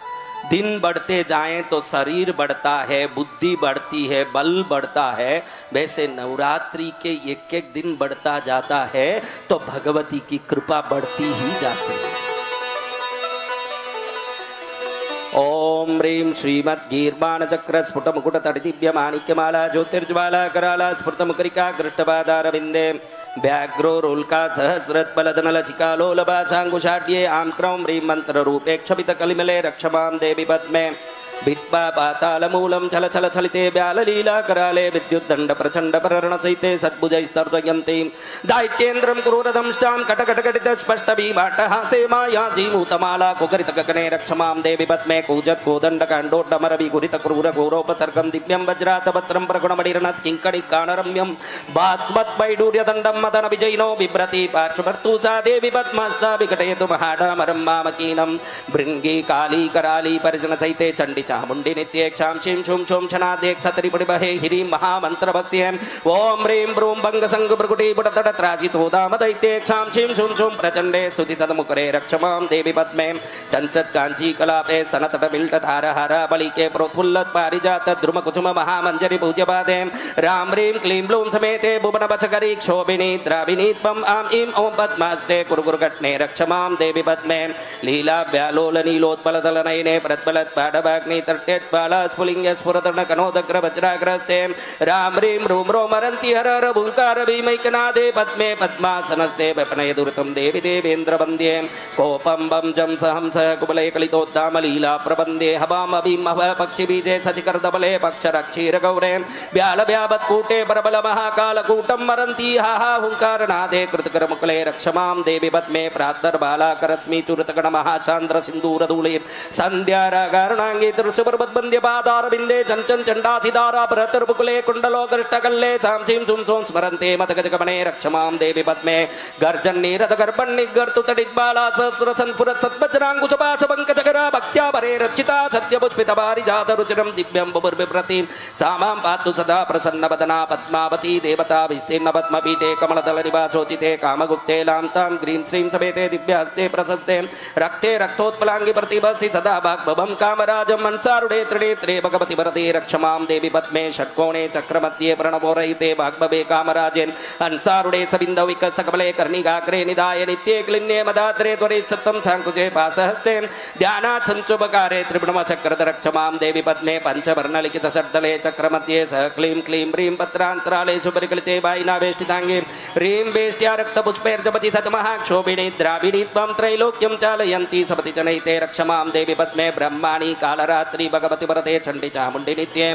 दिन बढ़ते जाएं तो शरीर बढ़ता है, बुद्धि बढ़ती है, बल बढ़ता है, वैसे नवरात्रि के एक एक दिन बढ़ता जाता है तो भगवती की कृपा बढ़ती ही जाती है। ओम ह्रीं श्रीमद्गीर्वाण चक्र स्फुट मुकुट तट दिव्य माणिक्यमाला ज्योतिर्ज्वाला कराला स्फुट मुकरिका गृष्टपादारविंदे व्याघ्रो रोल्का सहस्रत्पलधनलचिका लोलभाषांकुशाढ्ये आं क्रौं ह्रीं मंत्र रूपे क्षपित कलिमले रक्षमां देवी पद्मे भित्वा पातालमूलं छल छल छलिते व्याललीला कराले विद्युद्दण्ड प्रचण्ड प्ररणसहिते सद्भुजैस्तर्जयन्ति दैत्येन्द्रं क्रूरदंष्टां कटकटकटित स्पष्ट भीमाट्टहासे माया जीमूतमाला कुकरित गगने रक्षमां देवी पद्मे कूजत् कोदण्ड काण्डोड्डमरवि कुरित क्रूर घोरोपसर्गं दिव्यं वज्रातपत्रं प्रगुणमणिरनत् किङ्कणिकाणरम्यं भास्मद्वैडूर्यदण्डं मदन विजयिनो बिभ्रति पार्श्वभर्तु सा देवी पद्मास्ता विकटयतु महाडामरं मामकीनं भृङ्गी काली कराली परिजन सहिते चण्डी चामुण्डी नित्येक्षां शिं शुं शुं क्षणादे क्षत्रिपुडिबहे हिरीं महामन्त्रभस्यं ॐ ह्रीं ब्रूं भङ्गसङ्ग भृकुटी पुटतटत्राजितोदामदैत्येक्षां शिं शुं शुं प्रचण्डे स्तुति सदमुकरे रक्षमां देवी पद्मे चञ्चत् काञ्ची कलापे स्तनतटबिल्टधारहार बलिके प्रोत्फुल्लत् पारिजात द्रुमकुसुम महामञ्जरि पूज्यपादे रां ह्रीं क्लीं ब्लूं समेते भुवनवचकरी क्षोभिनी द्राविणी त्वम् आं ईं ॐ पद्मास्ते कुरुकुरुघट्ने रक्षमां देवी पद्मे लीला व्यालोल नीलोत्पलदलनयने प्रद्बलत् पाडवाग्नि तट्यत्पाला स्फुलिङ्ग स्फुरदर्ण कनोदग्र वज्राग्रस्ते रां ह्रीं रूं रोमरन्ति हर हर भूङ्कार भीमैकनादे पद्मे पद्मासनस्ते वपनय दुर्तं देवी देवेन्द्र वन्द्ये कोपं बं जं सहंस कुबले कलितोद्दाम लीला प्रबन्धे हवाम अभीम हव पक्षिबीजे सचिकर्दबले पक्षरक्षीर गौरे व्याल व्यावत्कूटे परबल महाकालकूटं मरन्ति हाहा हुङ्कारनादे कृतकरमुकुले रक्षमां देवी पद्मे प्रातर्बालाकरस्मि चुरतगण महाचान्द्र सिन्दूरधूले सन्ध्यारागारणाङ्गे त्रिशुभर्बद्वन्द्य पादारविन्दे चञ्चन् चण्डासिदारा प्रतर्मुकुले कुण्डलो कृष्टकल्ले सांसिं सुं सों स्मरन्ते मतगजगमने रक्षमां देवी पद्मे गर्जन्निरतगर्भन्निगर्तुतडिद्बाला सहस्रसन्फुरत् सद्वज्राङ्कुशपाशपङ्कजगरा भक्त्या परे रक्षिता सत्यपुष्पितपारिजातरुचिरं दिव्यं बुभुर्बिभ्रति सा मां पातु सदा प्रसन्नवदना पद्मावती देवता विस्तीर्ण पद्मपीठे कमलदलनिवासोचिते कामगुप्ते लान्तां ग्रीं श्रीं समेते दिव्यास्ते प्रशस्ते रक्ते रक्तोत्पलाङ्गि प्रतिभसि सदा वाग्भवं कामराजं मनसारुडे त्रिनेत्रे भगवति वरदे रक्षमां देवी पद्मे षट्कोणे चक्रमध्ये प्रणवोरहिते वाग्भवे कामराजेन अंसारुडे सबिन्दौ विकस्तकमले कर्णिकाग्रे निधाय नित्ये क्लिन्ये मदात्रे त्वरे सत्तं शाङ्कुशे पासहस्ते ध्यानात् सञ्चुपकारे त्रिपुणमचक्रध रक्षमां देवी पद्मे पञ्चवर्णलिखित षड्दले चक्रमध्ये स क्लीं क्लीं ह्रीं पत्रान्तराले सुपरिकलिते वायिनावेष्टिताङ्गे ह्रीं वेष्ट्या रक्तपुष्पैर्जपति सतमहाक्षोभिणी द्राविणी त्वं त्रैलोक्यं चालयन्ति सपति जनैते रक्षमां देवी पद्मे ब्रह्माणि कालरात्रि भगवति वरदे चण्डी चामुण्डी नित्ये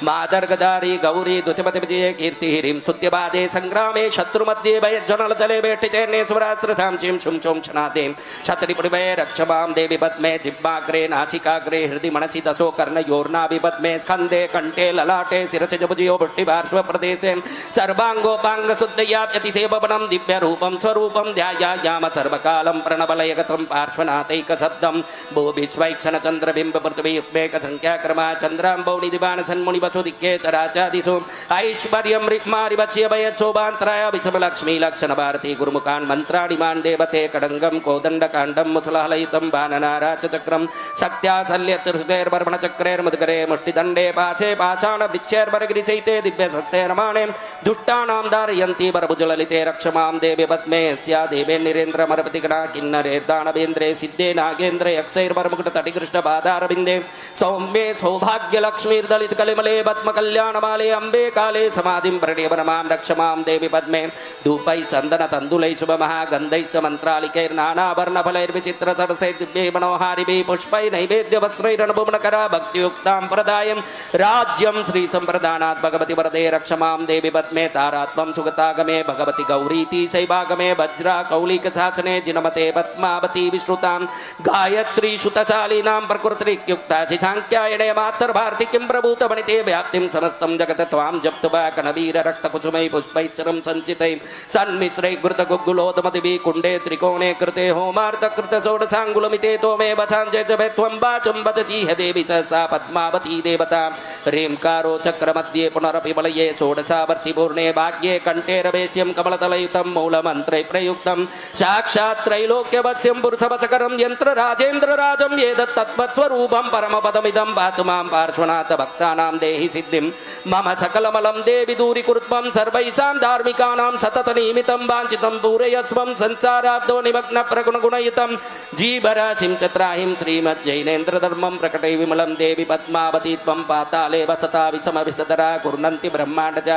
मादर्गदारी गौरी द्युतिमति विजये कीर्ति ह्रीं सुत्यबादे संग्रामे शत्रुमध्ये भयज्वनल जले वेष्टिते नेस्वरास्त्रधां शिं शुं शुं क्षणादे क्षत्रिपुडिभये रक्षमां देवी पद्मे जिह्वाग्रे नासिकाग्रे हृदि मनसि दशो कर्णयोर्नाभि पद्मे स्कन्धे कण्ठे ललाटे शिरसि जभुजयो भुष्टिपार्श्वप्रदेशे सर्वाङ्गोपाङ्ग शुद्धयात्यतिसेवनं दिव्यरूपं स्वरूपं ध्यायायाम सर्वकालं प्रणवलयगतं पार्श्वनाथैकशब्दं भूभिस्वैक्षण चन्द्रबिम्ब पृथ्वी उद्वेग संख्याक्रमा चन्द्राम्बौनि दिवान सन्मुनि वसुदिक्के चराचादिषु ऐश्वर्यं रिक्मारिवच्य भयच्छोभान्तराय विषमलक्ष्मी लक्षण भारती गुरुमुखान् मन्त्राणि मान् देवते कडङ्गं कोदण्डकाण्डं मुसलहलयितं बाणनाराचचक्रं शक्त्या शल्यतिर्षदैर्वर्मणचक्रैर्मुद्गरे मुष्टिदण्डे पाशे पाषाणवृक्षैर्वरगिरिसहिते दिव्यसत्तेर्माणे दुष्टानां धारयन्ति वरभुजललिते रक्षमां देवी पद्मे स्या देवेन्निरेन्द्रमरपतिगणा किन्नरेर्दानवेन्द्रे सिद्धे नागेन्द्र यक्षैर्वरमुकुटतटिकृष्णपादारविन्दे सौम्ये सौभाग्यलक्ष्मीर्दलितकलिमले पद्मकल्याणमाले अम्बे काले समाधिं प्रणीवनमां रक्षमां देवी पद्मे धूपैः चन्दनतण्डुलैः शुभमहागन्धैश्च मन्त्रालिकैर्नानावर्णफलैर्विचित्रसरसैः दिव्यै मनोहारिभिः पुष्पैः नैवेद्यवस्त्रैरनुभुवनकरा भक्तियुक्तां प्रदायं राज्यं श्रीसम्प्रदानात् भगवति वरदे रक्षमां देवी पद्मे तारात्मं सुगतागमे भगवति गौरीति शैवागमे वज्रा कौलिकशासने जिनमते पद्मावती विश्रुतां गायत्री सुतशालीनां प्रकृतियुक्ता शिशाङ्क्यायणे मातर्भारती किं प्रभूतवनिते व्याप्तिं समस्तं जगत् त्वां जप्त्वा कणवीर रक्तकुसुमैः पुष्पैश्चरं सञ्चितैः सन्मिश्रैः घृतगुग्गुलोदमदिभिः कुण्डे त्रिकोणे कृते होमार्तकृतषोडशाङ्गुलमिते तोमे वचाञ्जय जपे त्वं वाचं वचसीह देवी सा पद्मावती देवता ह्रींकारो चक्रमध्ये पुनरपि वलये षोडशावर्ति पूर्णे भाग्ये कण्ठेरवेष्ट्यं कमलतलयुतं मूलमन्त्रे प्रयुक्तं साक्षात् त्रैलोक्यवक्ष्यं पुरुषवचकरं यन्त्रराजेन्द्रराजं एतत् तत्त्वस्वरूपं परमपदमिदं पातु मां पार्श्वनाथ भक्तानां देहि सिद्धिं मम सकलमलं देवि दूरीकुरुत्वं सर्वैषां धार्मिकानां सततनिमितं वाञ्छितं पूरयस्वं संसाराब्दो निमग्नप्रगुणगुणयुतं जीवराशिं च त्राहिं श्रीमज्जैनेन्द्रधर्मं प्रकटै विमलं देवि पद्मावती त्वं पाताले वसता विषमविसदरा कुर्वन्ति ब्रह्माण्ड च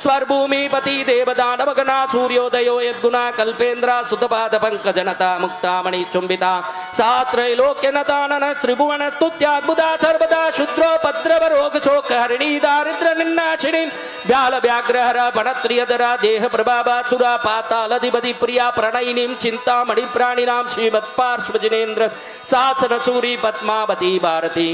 स्वर्भूमिपति देवदानवगणा सूर्योदयो यद्गुणा कल्पेन्द्रा सुतपादपङ्कजनता मुक्तामणिचुम्बिता सा त्रैलोक्यनतानन त्रिभुवनस्तुत्याद्भुता सर्वदा शूद्रोपद्रवरोगशोकहरिणी दारिद्र्यनिन्नाशिनी व्यालव्याघ्रहर वनत्रियधरा देहप्रभावासुरा पातालधिपति प्रिया प्रणयिनीं चिन्तामणि प्राणिनां श्रीमत्पार्श्वजनेन्द्र शासनसूरी पद्मावती भारती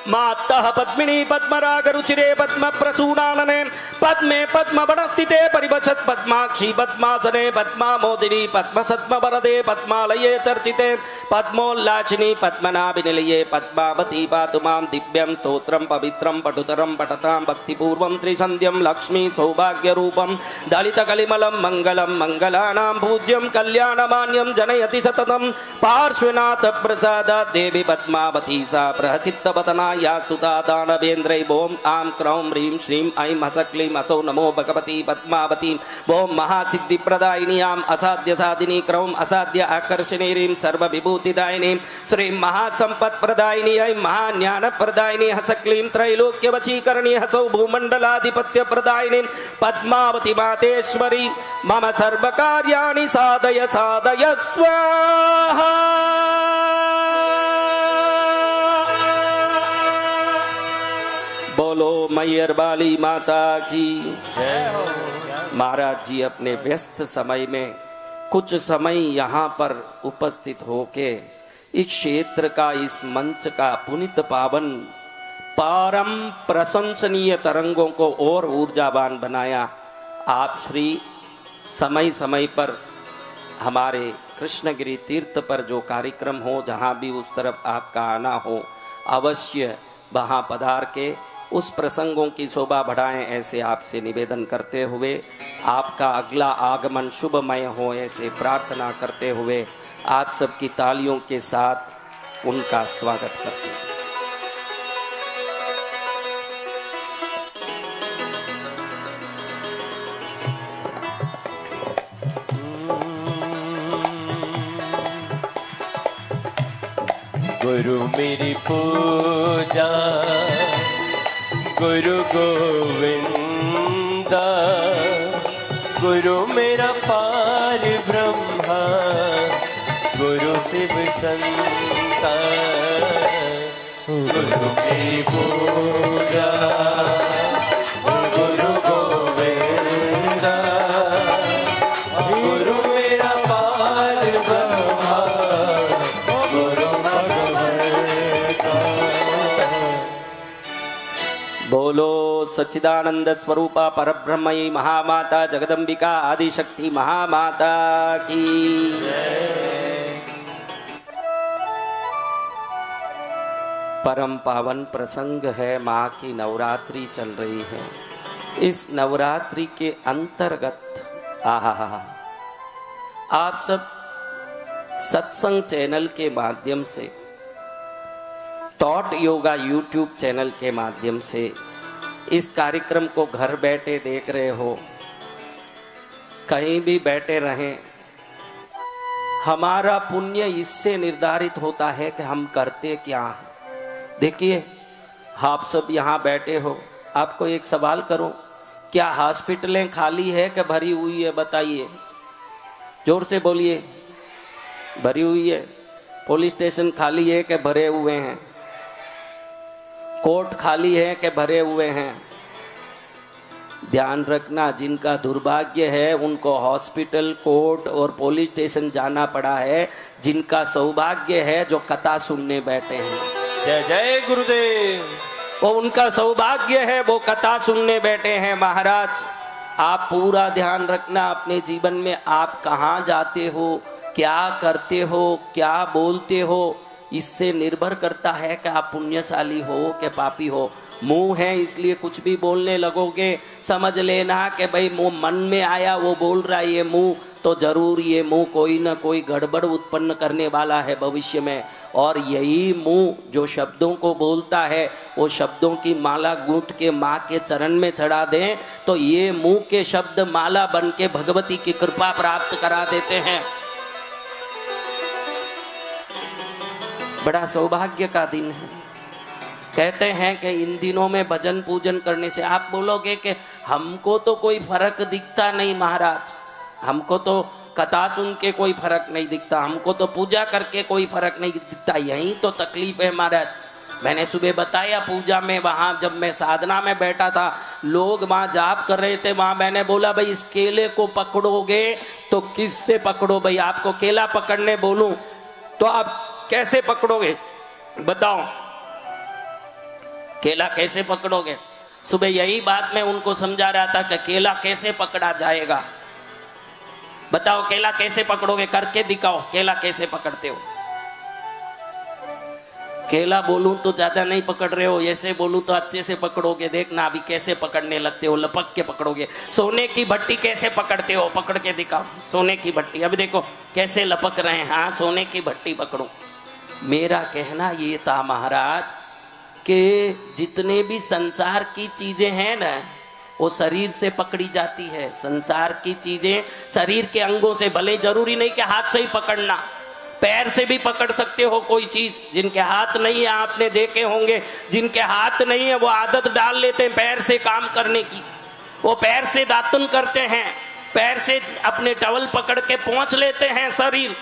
मातः पद्मिनी पद्मरागरुचिरे पद्मप्रसूनानने पद्मे पद्मवनस्थिते परिवसत् पद्माक्षी पद्मासने पद्मामोदिनी पद्मसद्मवरदे पद्मालये चर्चिते पद्मोल्लासिनी पद्मनाभिनिलये पद्मावती पातु मां दिव्यं स्तोत्रं पवित्रं पठुतरं पठतां भक्तिपूर्वं त्रिसन्ध्यं लक्ष्मी सौभाग्यरूपं दलितकलिमलं मङ्गलं मङ्गलानां पूज्यं कल्याणमान्यं जनयति सततं पार्श्वनाथ प्रसादात् देवी पद्मावती सा प्रहसितवतना यास्तुता दानवेन्द्रै ओम आं क्रौं ह्रीं श्रीं ऐं हसक्लीं असौ नमो भगवती पद्मावती ओम महासिद्धिप्रदायिनी आं असाध्य साधिनी क्रौं असाध्य आकर्षणी ह्रीं सर्वविभूतिदायिनी श्रीं महासम्पत्प्रदायिनी ऐं महाज्ञानप्रदायिनी हसक्लीं त्रैलोक्यवशीकरणी हसौ भूमण्डलाधिपत्यप्रदायिनी पद्मावती मातेश्वरी मम सर्वकार्याणि साधय साधय स्वाहा। बोलो मैयर वाली माता की जय हो। महाराज जी अपने व्यस्त समय में कुछ समय यहाँ पर उपस्थित होके इस क्षेत्र का इस मंच का पुनित पावन परम प्रशंसनीय तरंगों को और ऊर्जावान बनाया। आप श्री समय समय पर हमारे कृष्णगिरी तीर्थ पर जो कार्यक्रम हो जहाँ भी उस तरफ आपका आना हो अवश्य वहाँ पधार के उस प्रसंगों की शोभा बढ़ाएं ऐसे आपसे निवेदन करते हुए आपका अगला आगमन शुभमय हो ऐसे प्रार्थना करते हुए आप सबकी तालियों के साथ उनका स्वागत करते हैं। गुरु मेरी पूजा गुरु गोविंद गुरु मेरा पार ब्रह्मा गुरु शिव संता गुरु मेरी पूजा गुरु गोविंद गुरु मेरा पार ब्रह्मा गुरु भगवंता। बोलो सच्चिदानंद स्वरूपा परब्रह्मयी महामाता जगदंबिका आदिशक्ति महामाता की परम पावन प्रसंग है। माँ की नवरात्रि चल रही है। इस नवरात्रि के अंतर्गत आप सब सत्संग चैनल के माध्यम से थॉट योगा यूट्यूब चैनल के माध्यम से इस कार्यक्रम को घर बैठे देख रहे हो, कहीं भी बैठे रहें। हमारा पुण्य इससे निर्धारित होता है कि हम करते क्या हैं। देखिए आप सब यहाँ बैठे हो, आपको एक सवाल करूं, क्या हॉस्पिटलें खाली है कि भरी हुई है? बताइए, जोर से बोलिए। भरी हुई है। पुलिस स्टेशन खाली है कि भरे हुए हैं? कोर्ट खाली है कि भरे हुए हैं? ध्यान रखना, जिनका दुर्भाग्य है उनको हॉस्पिटल, कोर्ट और पुलिस स्टेशन जाना पड़ा है। जिनका सौभाग्य है जो कथा सुनने बैठे हैं, जय जय गुरुदेव, वो उनका सौभाग्य है, वो कथा सुनने बैठे हैं। महाराज आप पूरा ध्यान रखना अपने जीवन में, आप कहाँ जाते हो, क्या करते हो, क्या बोलते हो, इससे निर्भर करता है कि आप पुण्यशाली हो कि पापी हो। मुंह है इसलिए कुछ भी बोलने लगोगे, समझ लेना कि भाई मुंह मन में आया वो बोल रहा है ये मुंह, तो जरूर ये मुंह कोई ना कोई गड़बड़ उत्पन्न करने वाला है भविष्य में। और यही मुंह जो शब्दों को बोलता है वो शब्दों की माला गूंथ के माँ के चरण में चढ़ा दें तो ये मुंह के शब्द माला बन के भगवती की कृपा प्राप्त करा देते हैं। बड़ा सौभाग्य का दिन है। कहते हैं कि इन दिनों में भजन पूजन करने से, आप बोलोगे कि हमको तो कोई फर्क दिखता नहीं महाराज, हमको तो कथा सुन के कोई फर्क नहीं दिखता, हमको तो पूजा करके कोई फर्क नहीं दिखता। यही तो तकलीफ है महाराज। मैंने सुबह बताया पूजा में, वहां जब मैं साधना में बैठा था, लोग वहां जाप कर रहे थे, वहां मैंने बोला भाई इस केले को पकड़ोगे तो किससे पकड़ो भाई, आपको केला पकड़ने बोलूं तो आप कैसे पकड़ोगे बताओ, केला कैसे पकड़ोगे? सुबह यही बात मैं उनको समझा रहा था कि केला कैसे पकड़ा जाएगा, बताओ केला कैसे पकड़ोगे, करके दिखाओ केला कैसे पकड़ते हो। केला बोलूं तो ज्यादा नहीं पकड़ रहे हो, ऐसे बोलूं तो अच्छे से पकड़ोगे, देखना अभी कैसे पकड़ने लगते हो, लपक के पकड़ोगे। सोने की भट्टी कैसे पकड़ते हो, पकड़ के दिखाओ सोने की भट्टी, अभी देखो कैसे लपक रहे हैं, हाँ सोने की भट्टी पकड़ो। मेरा कहना ये था महाराज कि जितने भी संसार की चीजें हैं ना वो शरीर से पकड़ी जाती है। संसार की चीजें शरीर के अंगों से, भले जरूरी नहीं कि हाथ से ही पकड़ना, पैर से भी पकड़ सकते हो कोई चीज। जिनके हाथ नहीं है आपने देखे होंगे, जिनके हाथ नहीं है वो आदत डाल लेते हैं पैर से काम करने की, वो पैर से दातुन करते हैं, पैर से अपने टवल पकड़ के पहुंच लेते हैं शरीर।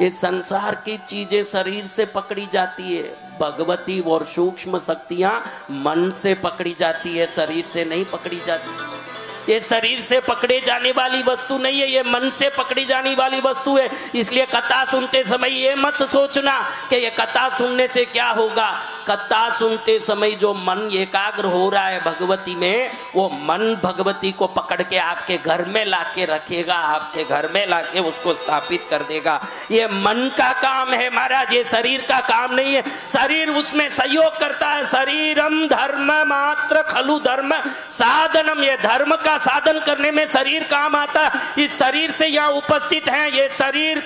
ये संसार की चीजें शरीर से पकड़ी जाती है, भगवती और सूक्ष्म शक्तियां मन से पकड़ी जाती है, शरीर से नहीं पकड़ी जाती। ये शरीर से पकड़े जाने वाली वस्तु नहीं है, ये मन से पकड़ी जाने वाली वस्तु है। इसलिए कथा सुनते समय ये मत सोचना कि ये कथा सुनने से क्या होगा। कथा सुनते समय जो मन एकाग्र हो रहा है भगवती में, वो मन भगवती को पकड़ के आपके घर में लाके रखेगा, आपके घर में लाके उसको स्थापित कर देगा। ये मन का काम है महाराज, ये शरीर का काम नहीं है। शरीर उसमें सहयोग करता है। शरीरम धर्म मात्र खलु धर्म साधनम, ये धर्म का साधन करने में शरीर काम आता है। इस शरीर से यहाँ उपस्थित है, ये शरीर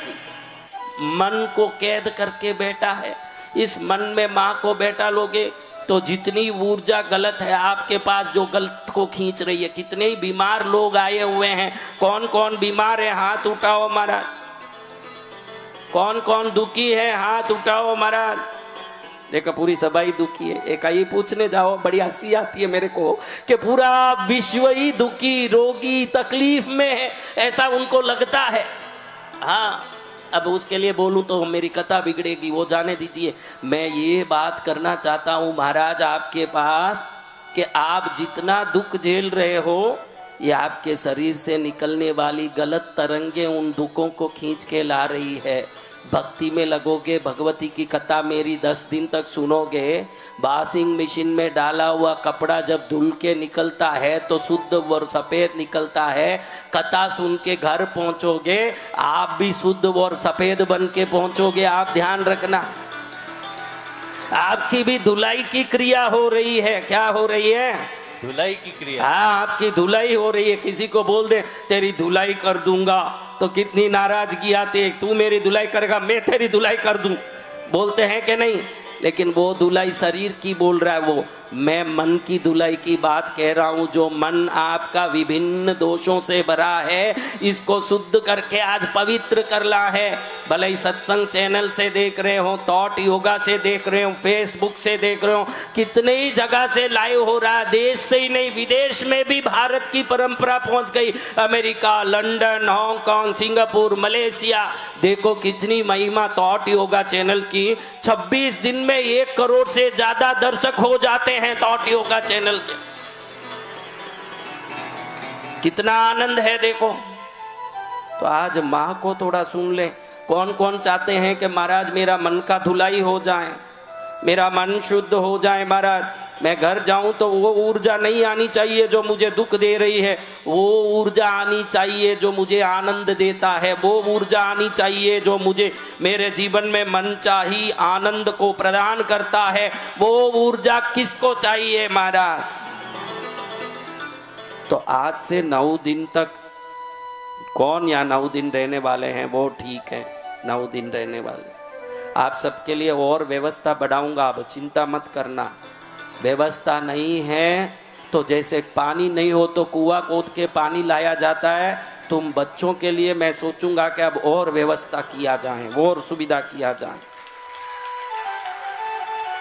मन को कैद करके बैठा है। इस मन में माँ को बैठा लोगे तो जितनी ऊर्जा गलत है आपके पास जो गलत को खींच रही है। कितने ही बीमार लोग आए हुए हैं, कौन कौन बीमार है हाथ उठाओ महाराज, कौन कौन दुखी है हाथ उठाओ महाराज। देखो पूरी सभा ही दुखी है। एक ही पूछने जाओ बड़ी हंसी आती है मेरे को कि पूरा विश्व ही दुखी रोगी तकलीफ में है, ऐसा उनको लगता है। हाँ अब उसके लिए बोलूं तो मेरी कथा बिगड़ेगी, वो जाने दीजिए। मैं ये बात करना चाहता हूं महाराज आपके पास कि आप जितना दुख झेल रहे हो ये आपके शरीर से निकलने वाली गलत तरंगे उन दुखों को खींच के ला रही है। भक्ति में लगोगे, भगवती की कथा मेरी 10 दिन तक सुनोगे, वॉशिंग मशीन में डाला हुआ कपड़ा जब धुल के निकलता है तो शुद्ध और सफेद निकलता है। कथा सुन के घर पहुंचोगे आप भी शुद्ध और सफेद बन के पहुंचोगे। आप ध्यान रखना, आपकी भी धुलाई की क्रिया हो रही है। क्या हो रही है? धुलाई की क्रिया। हाँ आपकी धुलाई हो रही है। किसी को बोल दे तेरी धुलाई कर दूंगा तो कितनी नाराजगी आती है, तू मेरी धुलाई करेगा मैं तेरी धुलाई कर दूं, बोलते हैं कि नहीं। लेकिन वो धुलाई शरीर की बोल रहा है, वो मैं मन की धुलाई की बात कह रहा हूं। जो मन आपका विभिन्न दोषों से भरा है इसको शुद्ध करके आज पवित्र करना है। भले ही सत्संग चैनल से देख रहे हो, थॉट योगा से देख रहे हो, फेसबुक से देख रहे हो, कितने ही जगह से लाइव हो रहा है। देश से ही नहीं विदेश में भी भारत की परंपरा पहुंच गई। America, London, Hong Kong, Singapore, Malaysia, देखो कितनी महिमा थॉट योगा चैनल की। 26 दिन में 1 करोड़ से ज्यादा दर्शक हो जाते हैं थॉट योगा चैनल के। कितना आनंद है देखो। तो आज माँ को थोड़ा सुन ले। कौन कौन चाहते हैं कि महाराज मेरा मन का धुलाई हो जाए, मेरा मन शुद्ध हो जाए महाराज, मैं घर जाऊं तो वो ऊर्जा नहीं आनी चाहिए जो मुझे दुख दे रही है, वो ऊर्जा आनी चाहिए जो मुझे आनंद देता है, वो ऊर्जा आनी चाहिए जो मुझे मेरे जीवन में मनचाही आनंद को प्रदान करता है। वो ऊर्जा किसको चाहिए महाराज? तो आज से 9 दिन तक कौन यहाँ 9 दिन रहने वाले हैं वो ठीक है, 9 दिन रहने वाले। आप सबके लिए और व्यवस्था बढ़ाऊंगा, अब चिंता मत करना। व्यवस्था नहीं है तो जैसे पानी नहीं हो तो कुआं खोद के पानी लाया जाता है, तुम बच्चों के लिए मैं सोचूंगा कि अब और व्यवस्था किया जाए, और सुविधा किया जाए।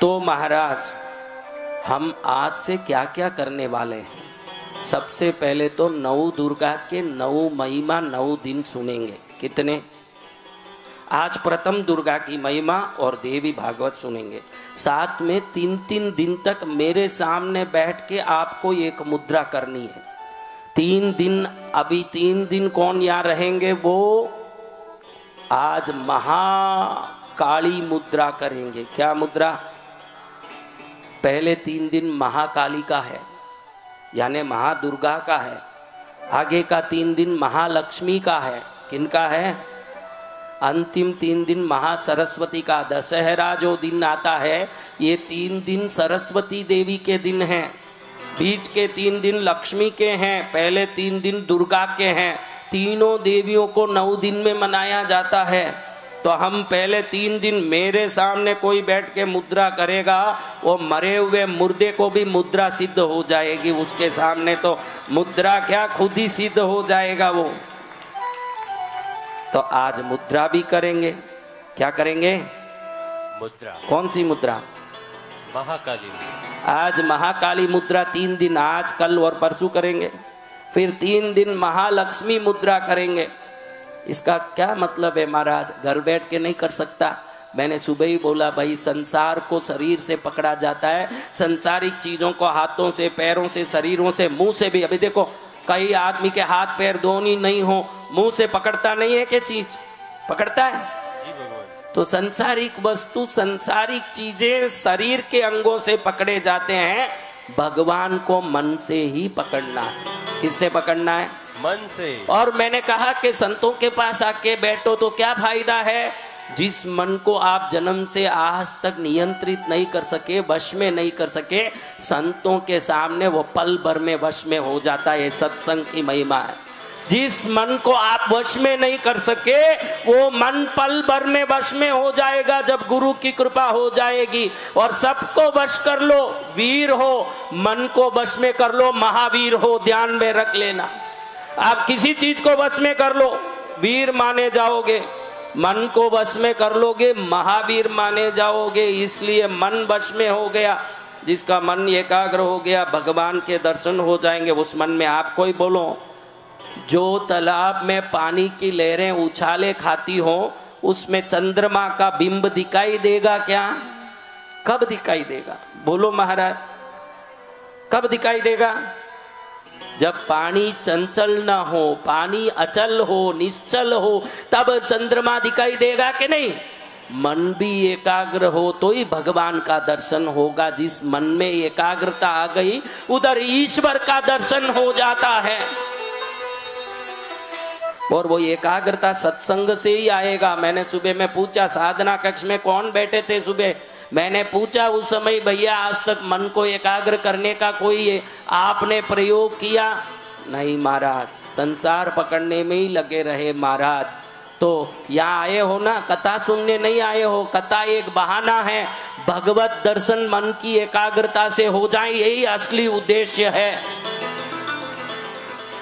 तो महाराज हम आज से क्या क्या करने वाले हैं? सबसे पहले तो नौ दुर्गा के 9 महिमा 9 दिन सुनेंगे। कितने? आज प्रथम दुर्गा की महिमा और देवी भागवत सुनेंगे। साथ में 3-3 दिन तक मेरे सामने बैठ के आपको एक मुद्रा करनी है। 3 दिन, अभी 3 दिन कौन यहाँ रहेंगे? वो आज महाकाली मुद्रा करेंगे। क्या मुद्रा? पहले 3 दिन महाकाली का है, यानी महादुर्गा का है। आगे का 3 दिन महालक्ष्मी का है। किनका है? अंतिम 3 दिन महासरस्वती का। दशहरा जो दिन आता है, ये 3 दिन सरस्वती देवी के दिन हैं। बीच के 3 दिन लक्ष्मी के हैं, पहले 3 दिन दुर्गा के हैं। तीनों देवियों को 9 दिन में मनाया जाता है। तो हम पहले 3 दिन मेरे सामने कोई बैठ के मुद्रा करेगा, वो मरे हुए मुर्दे को भी मुद्रा सिद्ध हो जाएगी। उसके सामने तो मुद्रा क्या, खुद ही सिद्ध हो जाएगा वो। तो आज मुद्रा भी करेंगे। क्या करेंगे? मुद्रा। कौन सी मुद्रा? महाकाली। आज महाकाली मुद्रा 3 दिन, आज कल और परसों करेंगे। फिर 3 दिन महालक्ष्मी मुद्रा करेंगे। इसका क्या मतलब है महाराज? घर बैठ के नहीं कर सकता। मैंने सुबह ही बोला भाई, संसार को शरीर से पकड़ा जाता है, संसारिक चीजों को हाथों से, पैरों से, शरीरों से, मुंह से भी। अभी देखो कई आदमी के हाथ पैर दोनों नहीं हो, मुंह से पकड़ता नहीं है, क्या चीज पकड़ता है? जी भगवान। तो संसारिक वस्तु, संसारिक चीजें शरीर के अंगों से पकड़े जाते हैं। भगवान को मन से ही पकड़ना है। किससे पकड़ना है? मन से। और मैंने कहा कि संतों के पास आके बैठो तो क्या फायदा है? जिस मन को आप जन्म से आज तक नियंत्रित नहीं कर सके, वश में नहीं कर सके, संतों के सामने वो पल भर में वश में हो जाता है। सत्संग की महिमा है। जिस मन को आप वश में नहीं कर सके, वो मन पल भर में वश में हो जाएगा जब गुरु की कृपा हो जाएगी। और सबको वश कर लो, वीर हो, मन को वश में कर लो, महावीर हो। ध्यान में रख लेना, आप किसी चीज को वश में कर लो, वीर माने जाओगे। मन को वश में कर लोगे, महावीर माने जाओगे। इसलिए मन वश में हो गया, जिसका मन एकाग्र हो गया, भगवान के दर्शन हो जाएंगे। उस मन में आप कोई बोलो, जो तालाब में पानी की लहरें उछाले खाती हो, उसमें चंद्रमा का बिंब दिखाई देगा क्या? कब दिखाई देगा? बोलो महाराज, कब दिखाई देगा? जब पानी चंचल ना हो, पानी अचल हो, निश्चल हो, तब चंद्रमा दिखाई देगा कि नहीं? मन भी एकाग्र हो तो ही भगवान का दर्शन होगा। जिस मन में एकाग्रता आ गई, उधर ईश्वर का दर्शन हो जाता है। और वो एकाग्रता सत्संग से ही आएगा। मैंने सुबह में पूछा, साधना कक्ष में कौन बैठे थे सुबह? मैंने पूछा उस समय, भैया आज तक मन को एकाग्र करने का कोई आपने प्रयोग किया? नहीं महाराज, संसार पकड़ने में ही लगे रहे महाराज। तो यहाँ आए हो ना, कथा सुनने नहीं आए हो। कथा एक बहाना है, भगवत दर्शन मन की एकाग्रता से हो जाए, यही असली उद्देश्य है।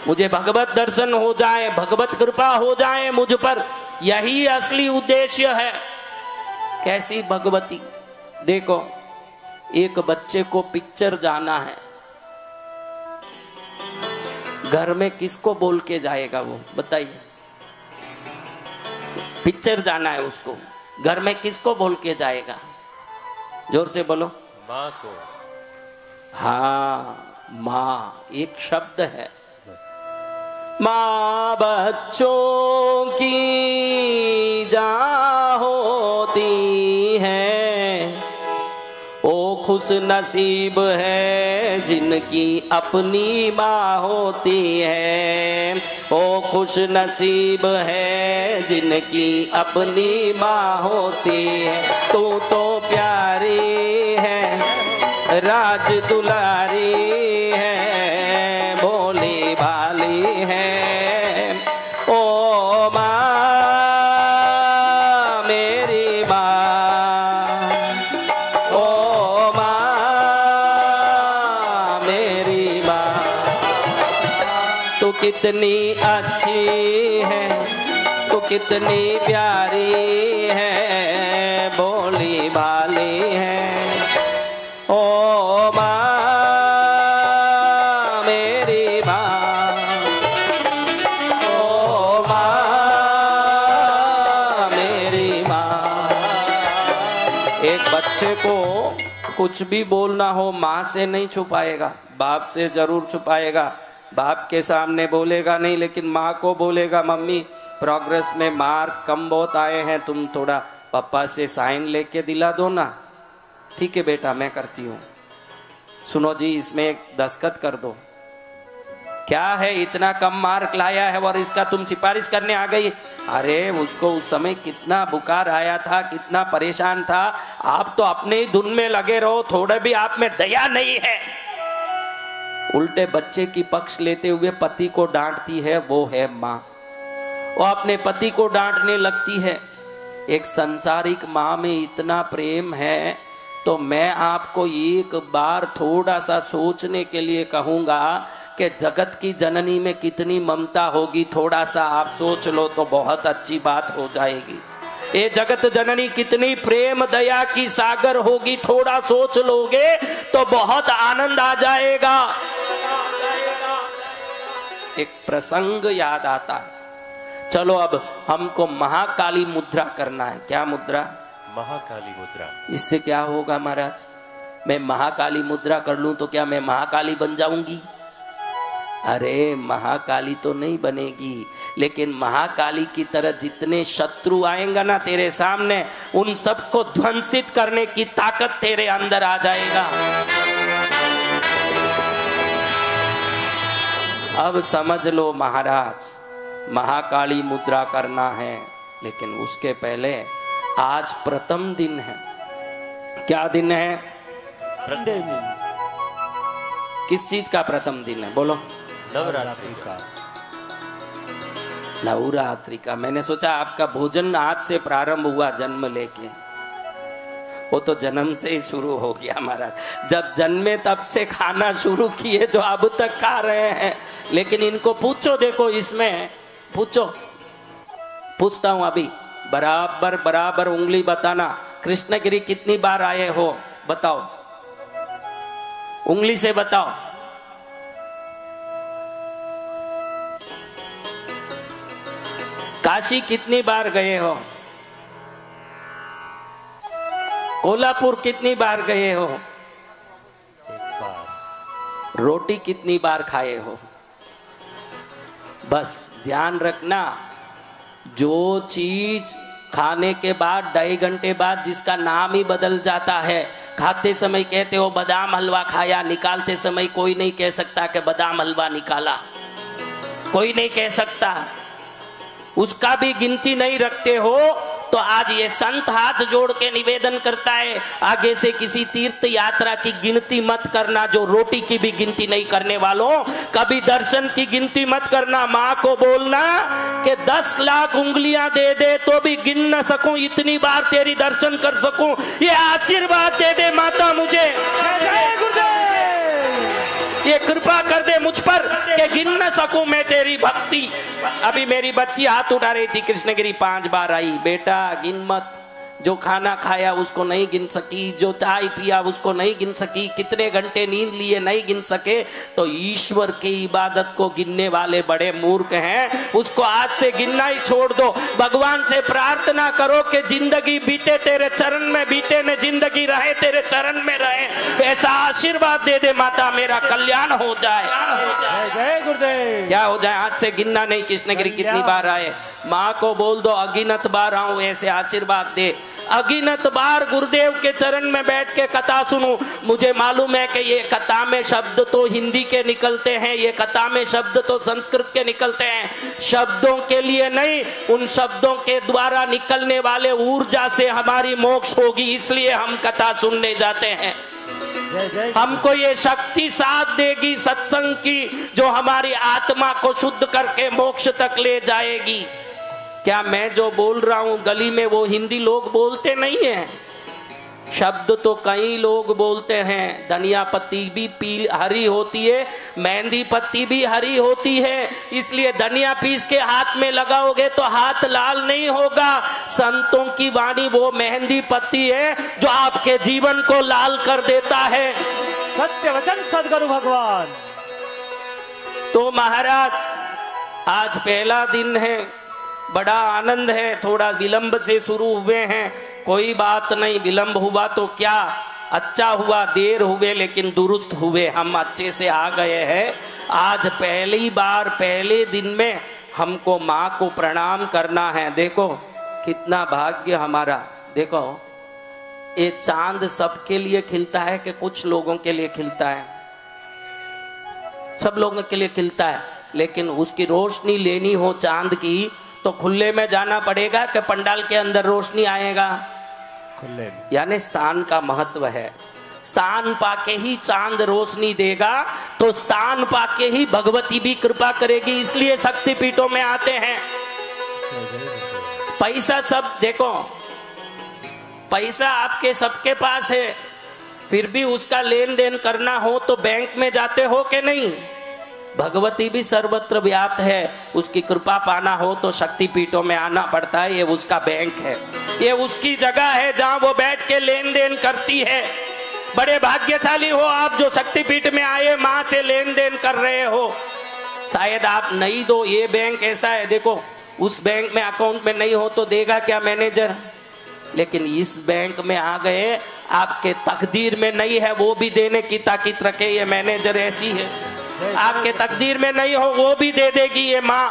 मुझे भगवत दर्शन हो जाए, भगवत कृपा हो जाए मुझ पर, यही असली उद्देश्य है। कैसी भगवती? देखो, एक बच्चे को पिक्चर जाना है, घर में किसको बोल के जाएगा वो? बताइए। पिक्चर जाना है उसको, घर में किसको बोल के जाएगा? जोर से बोलो। माँ को। हाँ, माँ एक शब्द है। माँ बच्चों की जान होती है, ओ खुश नसीब है जिनकी अपनी माँ होती है। ओ खुश नसीब है जिनकी अपनी माँ होती है। तू तो प्यारी है, राज दुलारी है, भोली भाली है। ओ माँ मेरी माँ, तू कितनी अच्छी है, तू कितनी प्यारी है, भोली भाली है। ओ माँ मेरी माँ, ओ माँ मेरी माँ। एक बच्चे को कुछ भी बोलना हो माँ से नहीं छुपाएगा, बाप से जरूर छुपाएगा। बाप के सामने बोलेगा नहीं, लेकिन माँ को बोलेगा मम्मी प्रोग्रेस में मार्क कम बहुत आए हैं, तुम थोड़ा पापा से साइन लेके दिला दो ना। ठीक है बेटा मैं करती हूँ। सुनो जी इसमें एक दस्तखत कर दो। क्या है इतना कम मार्क लाया है और इसका तुम सिफारिश करने आ गई। अरे उसको उस समय कितना बुखार आया था, कितना परेशान था। आप तो अपने ही धुन में लगे रहो, थोड़े भी आप में दया नहीं है। उल्टे बच्चे की पक्ष लेते हुए पति को डांटती है, वो है माँ। वो अपने पति को डांटने लगती है। एक संसारिक माँ में इतना प्रेम है, तो मैं आपको एक बार थोड़ा सा सोचने के लिए कहूंगा कि जगत की जननी में कितनी ममता होगी। थोड़ा सा आप सोच लो तो बहुत अच्छी बात हो जाएगी। ये जगत जननी कितनी प्रेम दया की सागर होगी, थोड़ा सोच लोगे तो बहुत आनंद आ जाएगा। एक प्रसंग याद आता है। चलो अब हमको महाकाली मुद्रा करना है। क्या मुद्रा? महाकाली मुद्रा। इससे क्या होगा महाराज? मैं महाकाली मुद्रा कर लूं तो क्या मैं महाकाली बन जाऊंगी? अरे महाकाली तो नहीं बनेगी, लेकिन महाकाली की तरह जितने शत्रु आएंगे ना तेरे सामने, उन सबको ध्वंसित करने की ताकत तेरे अंदर आ जाएगा। अब समझ लो महाराज, महाकाली मुद्रा करना है, लेकिन उसके पहले आज प्रथम दिन है। क्या दिन है? प्रथम दिन। किस चीज का प्रथम दिन है? बोलो। नवरात्रि का। नवरात्रि का। मैंने सोचा आपका भोजन आज से प्रारंभ हुआ जन्म लेके। वो तो जन्म से ही शुरू हो गया महाराज। जब जन्मे तब से खाना शुरू किए, जो अब तक खा रहे हैं। लेकिन इनको पूछो, देखो इसमें पूछो, पूछता हूं अभी, बराबर बराबर उंगली बताना। कृष्णगिरी कितनी बार आए हो बताओ, उंगली से बताओ। काशी कितनी बार गए हो? कोल्हापुर कितनी बार गए हो? एक बार। रोटी कितनी बार खाए हो? बस ध्यान रखना, जो चीज खाने के बाद 2.5 घंटे बाद जिसका नाम ही बदल जाता है। खाते समय कहते हो बादाम हलवा खाया, निकालते समय कोई नहीं कह सकता कि बादाम हलवा निकाला, कोई नहीं कह सकता। उसका भी गिनती नहीं रखते हो, तो आज ये संत हाथ जोड़ के निवेदन करता है, आगे से किसी तीर्थ यात्रा की गिनती मत करना। जो रोटी की भी गिनती नहीं करने वालों, कभी दर्शन की गिनती मत करना। माँ को बोलना कि 10 लाख उंगलियां दे दे तो भी गिन न सकूं, इतनी बार तेरी दर्शन कर सकूं। ये आशीर्वाद दे दे माता मुझे, ये कृपा कर दे मुझ पर कि गिन न सकूं मैं तेरी भक्ति। अभी मेरी बच्ची हाथ उठा रही थी, कृष्णगिरी 5 बार आई। बेटा गिन मत। जो खाना खाया उसको नहीं गिन सकी, जो चाय पिया उसको नहीं गिन सकी, कितने घंटे नींद लिए नहीं गिन सके, तो ईश्वर की इबादत को गिनने वाले बड़े मूर्ख हैं। उसको आज से गिनना ही छोड़ दो। भगवान से प्रार्थना करो कि जिंदगी बीते तेरे चरण में बीते, न जिंदगी रहे तेरे चरण में रहे। ऐसा आशीर्वाद दे दे माता, मेरा कल्याण हो जाए। जय गुरुदेव। क्या हो जाए? आज से गिनना नहीं कृष्णगिरी कितनी बार आए। माँ को बोल दो अगिनत बार आऊं, ऐसे आशीर्वाद दे। अगिनत बार गुरुदेव के चरण में बैठ के कथा सुनूं। मुझे मालूम है कि ये कथा में शब्द तो हिंदी के निकलते हैं, ये कथा में शब्द तो संस्कृत के निकलते हैं। शब्दों के लिए नहीं, उन शब्दों के द्वारा निकलने वाले ऊर्जा से हमारी मोक्ष होगी, इसलिए हम कथा सुनने जाते हैं। हमको ये शक्ति साथ देगी सत्संग की, जो हमारी आत्मा को शुद्ध करके मोक्ष तक ले जाएगी। क्या मैं जो बोल रहा हूं गली में वो हिंदी लोग बोलते नहीं है? शब्द तो कई लोग बोलते हैं, धनिया पत्ती भी पीली हरी होती है, मेहंदी पत्ती भी हरी होती है, इसलिए धनिया पीस के हाथ में लगाओगे तो हाथ लाल नहीं होगा। संतों की वाणी वो मेहंदी पत्ती है जो आपके जीवन को लाल कर देता है। सत्य वचन सदगुरु भगवान। तो महाराज आज पहला दिन है, बड़ा आनंद है, थोड़ा विलंब से शुरू हुए हैं, कोई बात नहीं, विलंब हुआ तो क्या, अच्छा हुआ, देर हुए लेकिन दुरुस्त हुए, हम अच्छे से आ गए हैं। आज पहली बार पहले दिन में हमको माँ को प्रणाम करना है। देखो कितना भाग्य हमारा। देखो ये चांद सबके लिए खिलता है कि कुछ लोगों के लिए खिलता है? सब लोगों के लिए खिलता है, लेकिन उसकी रोशनी लेनी हो चांद की तो खुले में जाना पड़ेगा कि पंडाल के अंदर रोशनी आएगा? खुले में। यानी स्थान का महत्व है। स्थान पाके ही चांद रोशनी देगा, तो स्थान पाके ही भगवती भी कृपा करेगी, इसलिए शक्तिपीठों में आते हैं। पैसा सब देखो, पैसा आपके सबके पास है, फिर भी उसका लेन देन करना हो तो बैंक में जाते हो कि नहीं? भगवती भी सर्वत्र व्याप्त है, उसकी कृपा पाना हो तो शक्तिपीठों में आना पड़ता है। ये उसका बैंक है, ये उसकी जगह है जहां वो बैठ के लेन देन करती है। बड़े भाग्यशाली हो आप जो शक्तिपीठ में आए, मां से लेन देन कर रहे हो। शायद आप नहीं दो, ये बैंक ऐसा है, देखो उस बैंक में अकाउंट में नहीं हो तो देगा क्या मैनेजर? लेकिन इस बैंक में आ गए, आपके तकदीर में नहीं है वो भी देने की ताकत रखे, ये मैनेजर ऐसी है। आपके तकदीर में नहीं हो वो भी दे देगी ये माँ।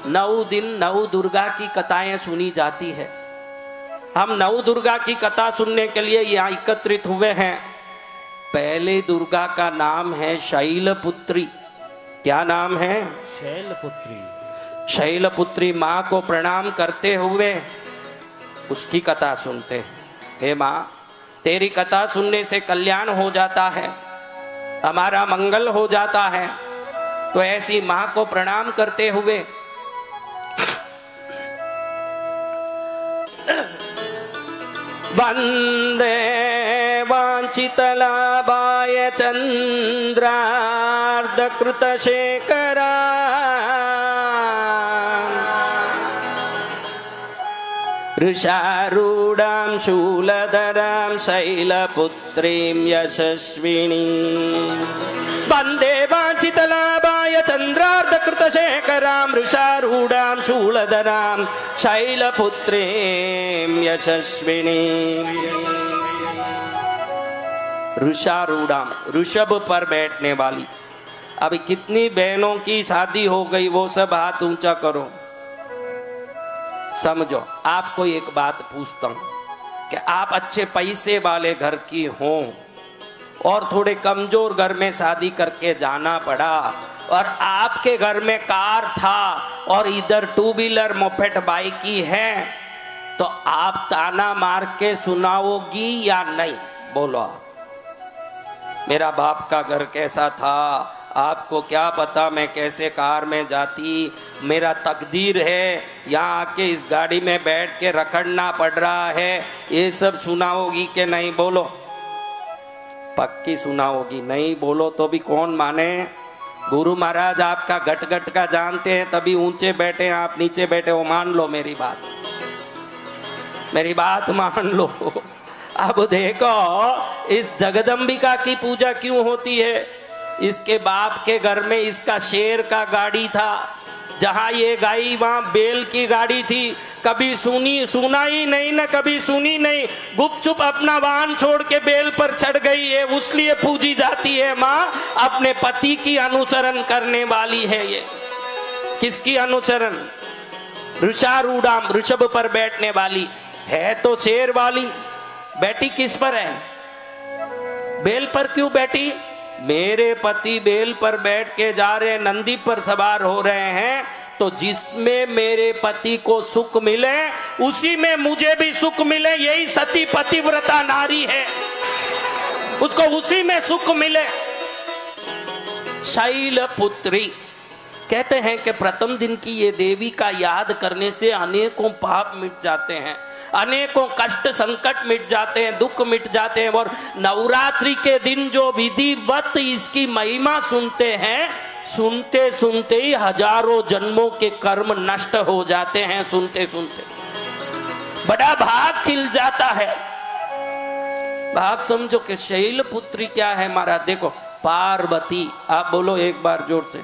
9 दिन 9 दुर्गा की कथाएं सुनी जाती है। हम 9 दुर्गा की कथा सुनने के लिए यहाँ एकत्रित हुए हैं। पहले दुर्गा का नाम है शैलपुत्री। क्या नाम है? शैलपुत्री। शैलपुत्री माँ को प्रणाम करते हुए उसकी कथा सुनते हैं। हे माँ, तेरी कथा सुनने से कल्याण हो जाता है, हमारा मंगल हो जाता है। तो ऐसी माँ को प्रणाम करते हुए वंदे वांछितलाभाय चंद्रार्धकृतशेखरा ऋषारूढां शूलधरां शैलपुत्रीं यशस्विनी। वंदे वांछितलाभाय चंद्रार्धकृतशेखरां ऋषारूढां शूलधरां शैलपुत्रीं यशस्विनी। ऋषारूढां, ऋषभ पर बैठने वाली। अभी कितनी बहनों की शादी हो गई वो सब हाथ ऊंचा करो। समझो, आपको एक बात पूछता हूं कि आप अच्छे पैसे वाले घर की हों और थोड़े कमजोर घर में शादी करके जाना पड़ा, और आपके घर में कार था और इधर 2 व्हीलर मोपेड बाइक ही है, तो आप ताना मार के सुनाओगी या नहीं? बोलो। मेरा बाप का घर कैसा था, आपको क्या पता मैं कैसे कार में जाती, मेरा तकदीर है यहाँ आके इस गाड़ी में बैठ के रखड़ना पड़ रहा है, ये सब सुनाओगी कि नहीं? बोलो। पक्की सुनाओगी? नहीं बोलो तो भी कौन माने। गुरु महाराज आपका घट घट का जानते हैं, तभी ऊंचे बैठे, आप नीचे बैठे हो। मान लो मेरी बात, मेरी बात मान लो। अब देखो इस जगदम्बिका की पूजा क्यों होती है? इसके बाप के घर में इसका शेर का गाड़ी था, जहां ये गाई वहां बैल की गाड़ी थी। कभी सुना ही नहीं ना, कभी सुनी नहीं, गुपचुप अपना वाहन छोड़ के बैल पर चढ़ गई है, उसलिए पूजी जाती है माँ। अपने पति की अनुसरण करने वाली है ये। किसकी अनुसरण? ऋषारूढ़ां, ऋषभ पर बैठने वाली है तो शेर वाली। बैठी किस पर है? बैल पर क्यों बैठी? मेरे पति बैल पर बैठ के जा रहे, नंदी पर सवार हो रहे हैं, तो जिसमें मेरे पति को सुख मिले उसी में मुझे भी सुख मिले। यही सती पतिव्रता नारी है, उसको उसी में सुख मिले। शैलपुत्री कहते हैं कि प्रथम दिन की ये देवी का याद करने से अनेकों पाप मिट जाते हैं, अनेकों कष्ट संकट मिट जाते हैं, दुख मिट जाते हैं। और नवरात्रि के दिन जो विधिवत इसकी महिमा सुनते हैं, सुनते सुनते ही हजारों जन्मों के कर्म नष्ट हो जाते हैं। सुनते सुनते बड़ा भाग खिल जाता है। भाग समझो कि शैलपुत्री क्या है महाराज। देखो पार्वती, आप बोलो एक बार जोर से।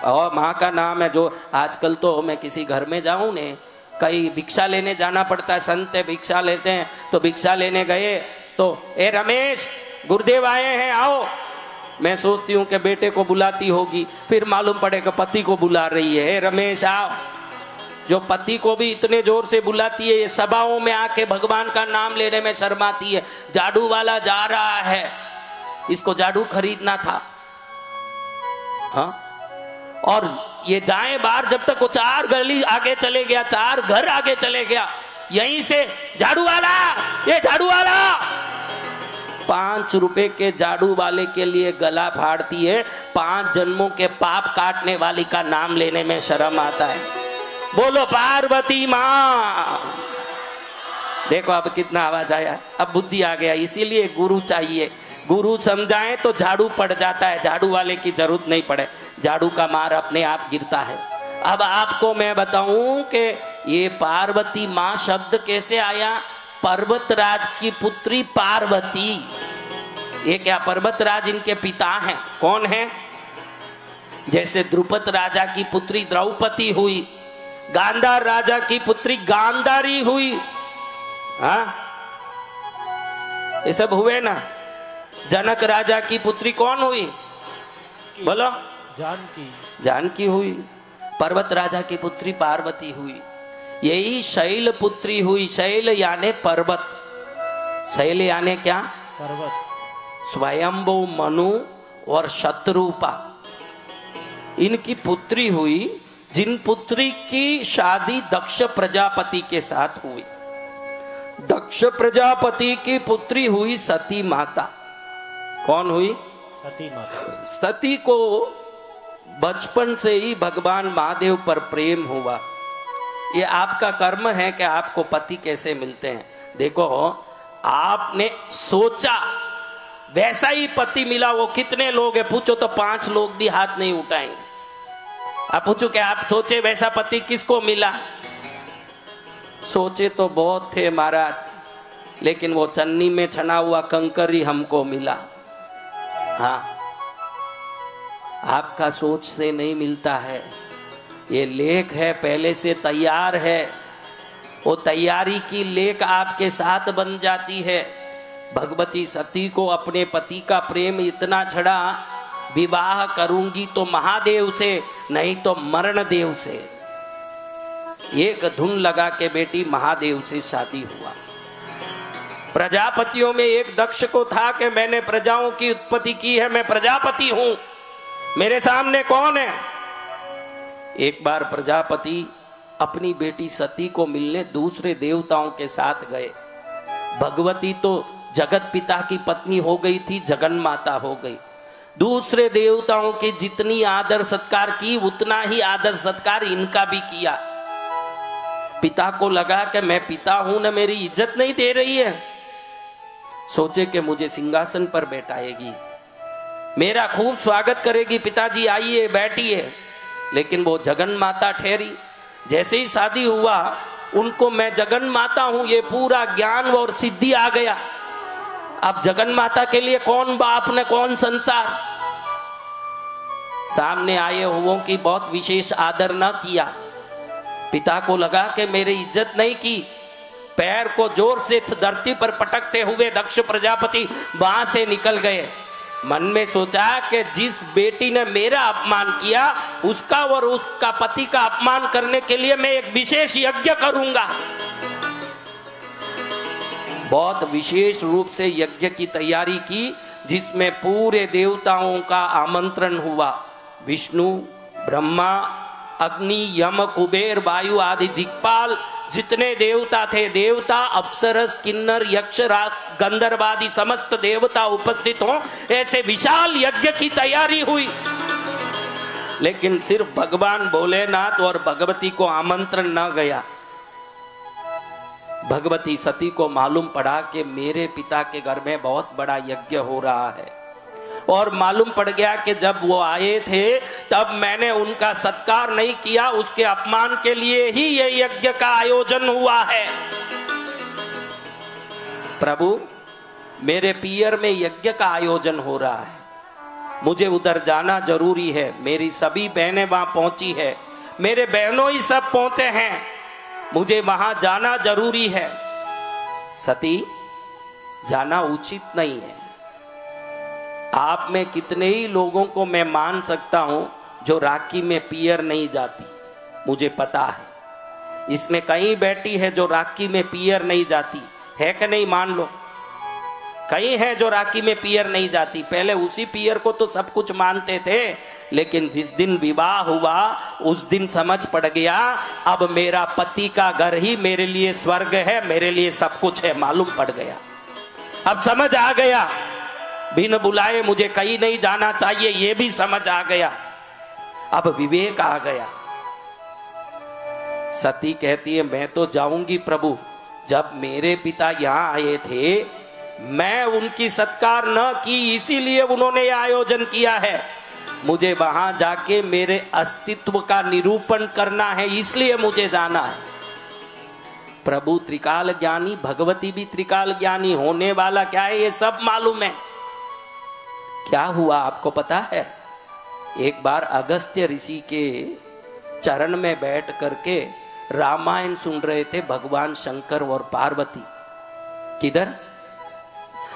और माँ का नाम है। जो आजकल तो मैं किसी घर में जाऊं ने, कहीं भिक्षा लेने जाना पड़ता है, संत भिक्षा लेते हैं, तो भिक्षा लेने गए तो ए रमेश गुरुदेव आए हैं आओ। मैं सोचती हूँ कि बेटे को बुलाती होगी, फिर मालूम पड़ेगा पति को बुला रही है, ए रमेश आओ। जो पति को भी इतने जोर से बुलाती है, ये सभाओं में आके भगवान का नाम लेने में शर्माती है। झाड़ू वाला जा रहा है, इसको झाड़ू खरीदना था। हाँ, और ये जाए बाहर, जब तक वो 4 गली आगे चले गया, 4 घर आगे चले गया, यहीं से झाड़ू वाला, ये झाड़ू वाला, 5 रुपए के झाड़ू वाले के लिए गला फाड़ती है। 5 जन्मों के पाप काटने वाली का नाम लेने में शर्म आता है। बोलो पार्वती माँ। देखो अब कितना आवाज आया, अब बुद्धि आ गया। इसीलिए गुरु चाहिए, गुरु समझाए तो झाड़ू पड़ जाता है, झाड़ू वाले की जरूरत नहीं पड़े, झाड़ू का मार अपने आप गिरता है। अब आपको मैं बताऊं कि ये पार्वती माँ शब्द कैसे आया। पर्वतराज की पुत्री पार्वती, ये क्या पर्वतराज इनके पिता हैं? कौन है? जैसे द्रुपद राजा की पुत्री द्रौपदी हुई, गांधार राजा की पुत्री गांधारी हुई, हाँ ये सब हुए ना। जनक राजा की पुत्री कौन हुई? बोलो। जानकी। जानकी हुई। पर्वत राजा की पुत्री पार्वती हुई। यही शैल पुत्री हुई। शैल यानी पर्वत, शैल यानी क्या? पर्वत। स्वयंभू मनु और शत्रुपा इनकी पुत्री हुई, जिन पुत्री की शादी दक्ष प्रजापति के साथ हुई। दक्ष प्रजापति की पुत्री हुई सती माता। कौन हुई? सती माता। सती को बचपन से ही भगवान महादेव पर प्रेम हुआ। ये आपका कर्म है कि आपको पति कैसे मिलते हैं। देखो आपने सोचा वैसा ही पति मिला। वो कितने लोग हैं पूछो तो 5 लोग भी हाथ नहीं उठाएंगे। आप पूछो कि आप सोचे वैसा पति किसको मिला? सोचे तो बहुत थे महाराज, लेकिन वो चन्नी में छना हुआ कंकर ही हमको मिला। हाँ, आपका सोच से नहीं मिलता है। ये लेख है पहले से तैयार है, वो तैयारी की लेख आपके साथ बन जाती है। भगवती सती को अपने पति का प्रेम इतना चढ़ा, विवाह करूंगी तो महादेव से, नहीं तो मरण देव से। एक धुन लगा के बेटी महादेव से शादी हुआ। प्रजापतियों में एक दक्ष को था कि मैंने प्रजाओं की उत्पत्ति की है, मैं प्रजापति हूं, मेरे सामने कौन है। एक बार प्रजापति अपनी बेटी सती को मिलने दूसरे देवताओं के साथ गए। भगवती तो जगत पिता की पत्नी हो गई थी, जगन माता हो गई। दूसरे देवताओं के जितनी आदर सत्कार की, उतना ही आदर सत्कार इनका भी किया। पिता को लगा कि मैं पिता हूं ना, मेरी इज्जत नहीं दे रही है। सोचे कि मुझे सिंहासन पर बैठाएगी, मेरा खूब स्वागत करेगी, पिताजी आइए बैठिए। लेकिन वो जगन माता ठहरी। जैसे ही शादी हुआ, उनको मैं जगन माता हूं ये पूरा ज्ञान और सिद्धि आ गया। अब जगन माता के लिए कौन बाप ने कौन संसार। सामने आए हुओं की बहुत विशेष आदर न किया। पिता को लगा कि मेरी इज्जत नहीं की। पैर को जोर से धरती पर पटकते हुए दक्ष प्रजापति वहां से निकल गए। मन में सोचा कि जिस बेटी ने मेरा अपमान किया, उसका और उसका पति का अपमान करने के लिए मैं एक विशेष यज्ञ करूंगा। बहुत विशेष रूप से यज्ञ की तैयारी की, जिसमें पूरे देवताओं का आमंत्रण हुआ। विष्णु, ब्रह्मा, अग्नि, यम, कुबेर, वायु आदि दिक्पाल जितने देवता थे, देवता, अप्सरस, किन्नर, यक्ष, गंधर्व आदि समस्त देवता उपस्थित हों, ऐसे विशाल यज्ञ की तैयारी हुई। लेकिन सिर्फ भगवान भोलेनाथ और भगवती को आमंत्रण न गया। भगवती सती को मालूम पड़ा कि मेरे पिता के घर में बहुत बड़ा यज्ञ हो रहा है, और मालूम पड़ गया कि जब वो आए थे तब मैंने उनका सत्कार नहीं किया, उसके अपमान के लिए ही ये यज्ञ का आयोजन हुआ है। प्रभु, मेरे पियर में यज्ञ का आयोजन हो रहा है, मुझे उधर जाना जरूरी है। मेरी सभी बहनें वहां पहुंची है, मेरे बहनों ही सब पहुंचे हैं, मुझे वहां जाना जरूरी है। सती, जाना उचित नहीं है। आप में कितने ही लोगों को मैं मान सकता हूं जो राखी में पियर नहीं जाती, मुझे पता है। इसमें कहीं बैठी है जो राखी में पियर नहीं जाती है कि नहीं, मान लो कहीं है जो राखी में पियर नहीं जाती। पहले उसी पियर को तो सब कुछ मानते थे, लेकिन जिस दिन विवाह हुआ उस दिन समझ पड़ गया अब मेरा पति का घर ही मेरे लिए स्वर्ग है, मेरे लिए सब कुछ है। मालूम पड़ गया, अब समझ आ गया, बिन बुलाए मुझे कहीं नहीं जाना चाहिए, ये भी समझ आ गया, अब विवेक आ गया। सती कहती है मैं तो जाऊंगी प्रभु, जब मेरे पिता यहाँ आए थे मैं उनकी सत्कार न की, इसीलिए उन्होंने आयोजन किया है। मुझे वहां जाके मेरे अस्तित्व का निरूपण करना है, इसलिए मुझे जाना है। प्रभु त्रिकाल ज्ञानी, भगवती भी त्रिकाल ज्ञानी, होने वाला क्या है ये सब मालूम है। क्या हुआ आपको पता है? एक बार अगस्त्य ऋषि के चरण में बैठ करके रामायण सुन रहे थे भगवान शंकर और पार्वती। किधर?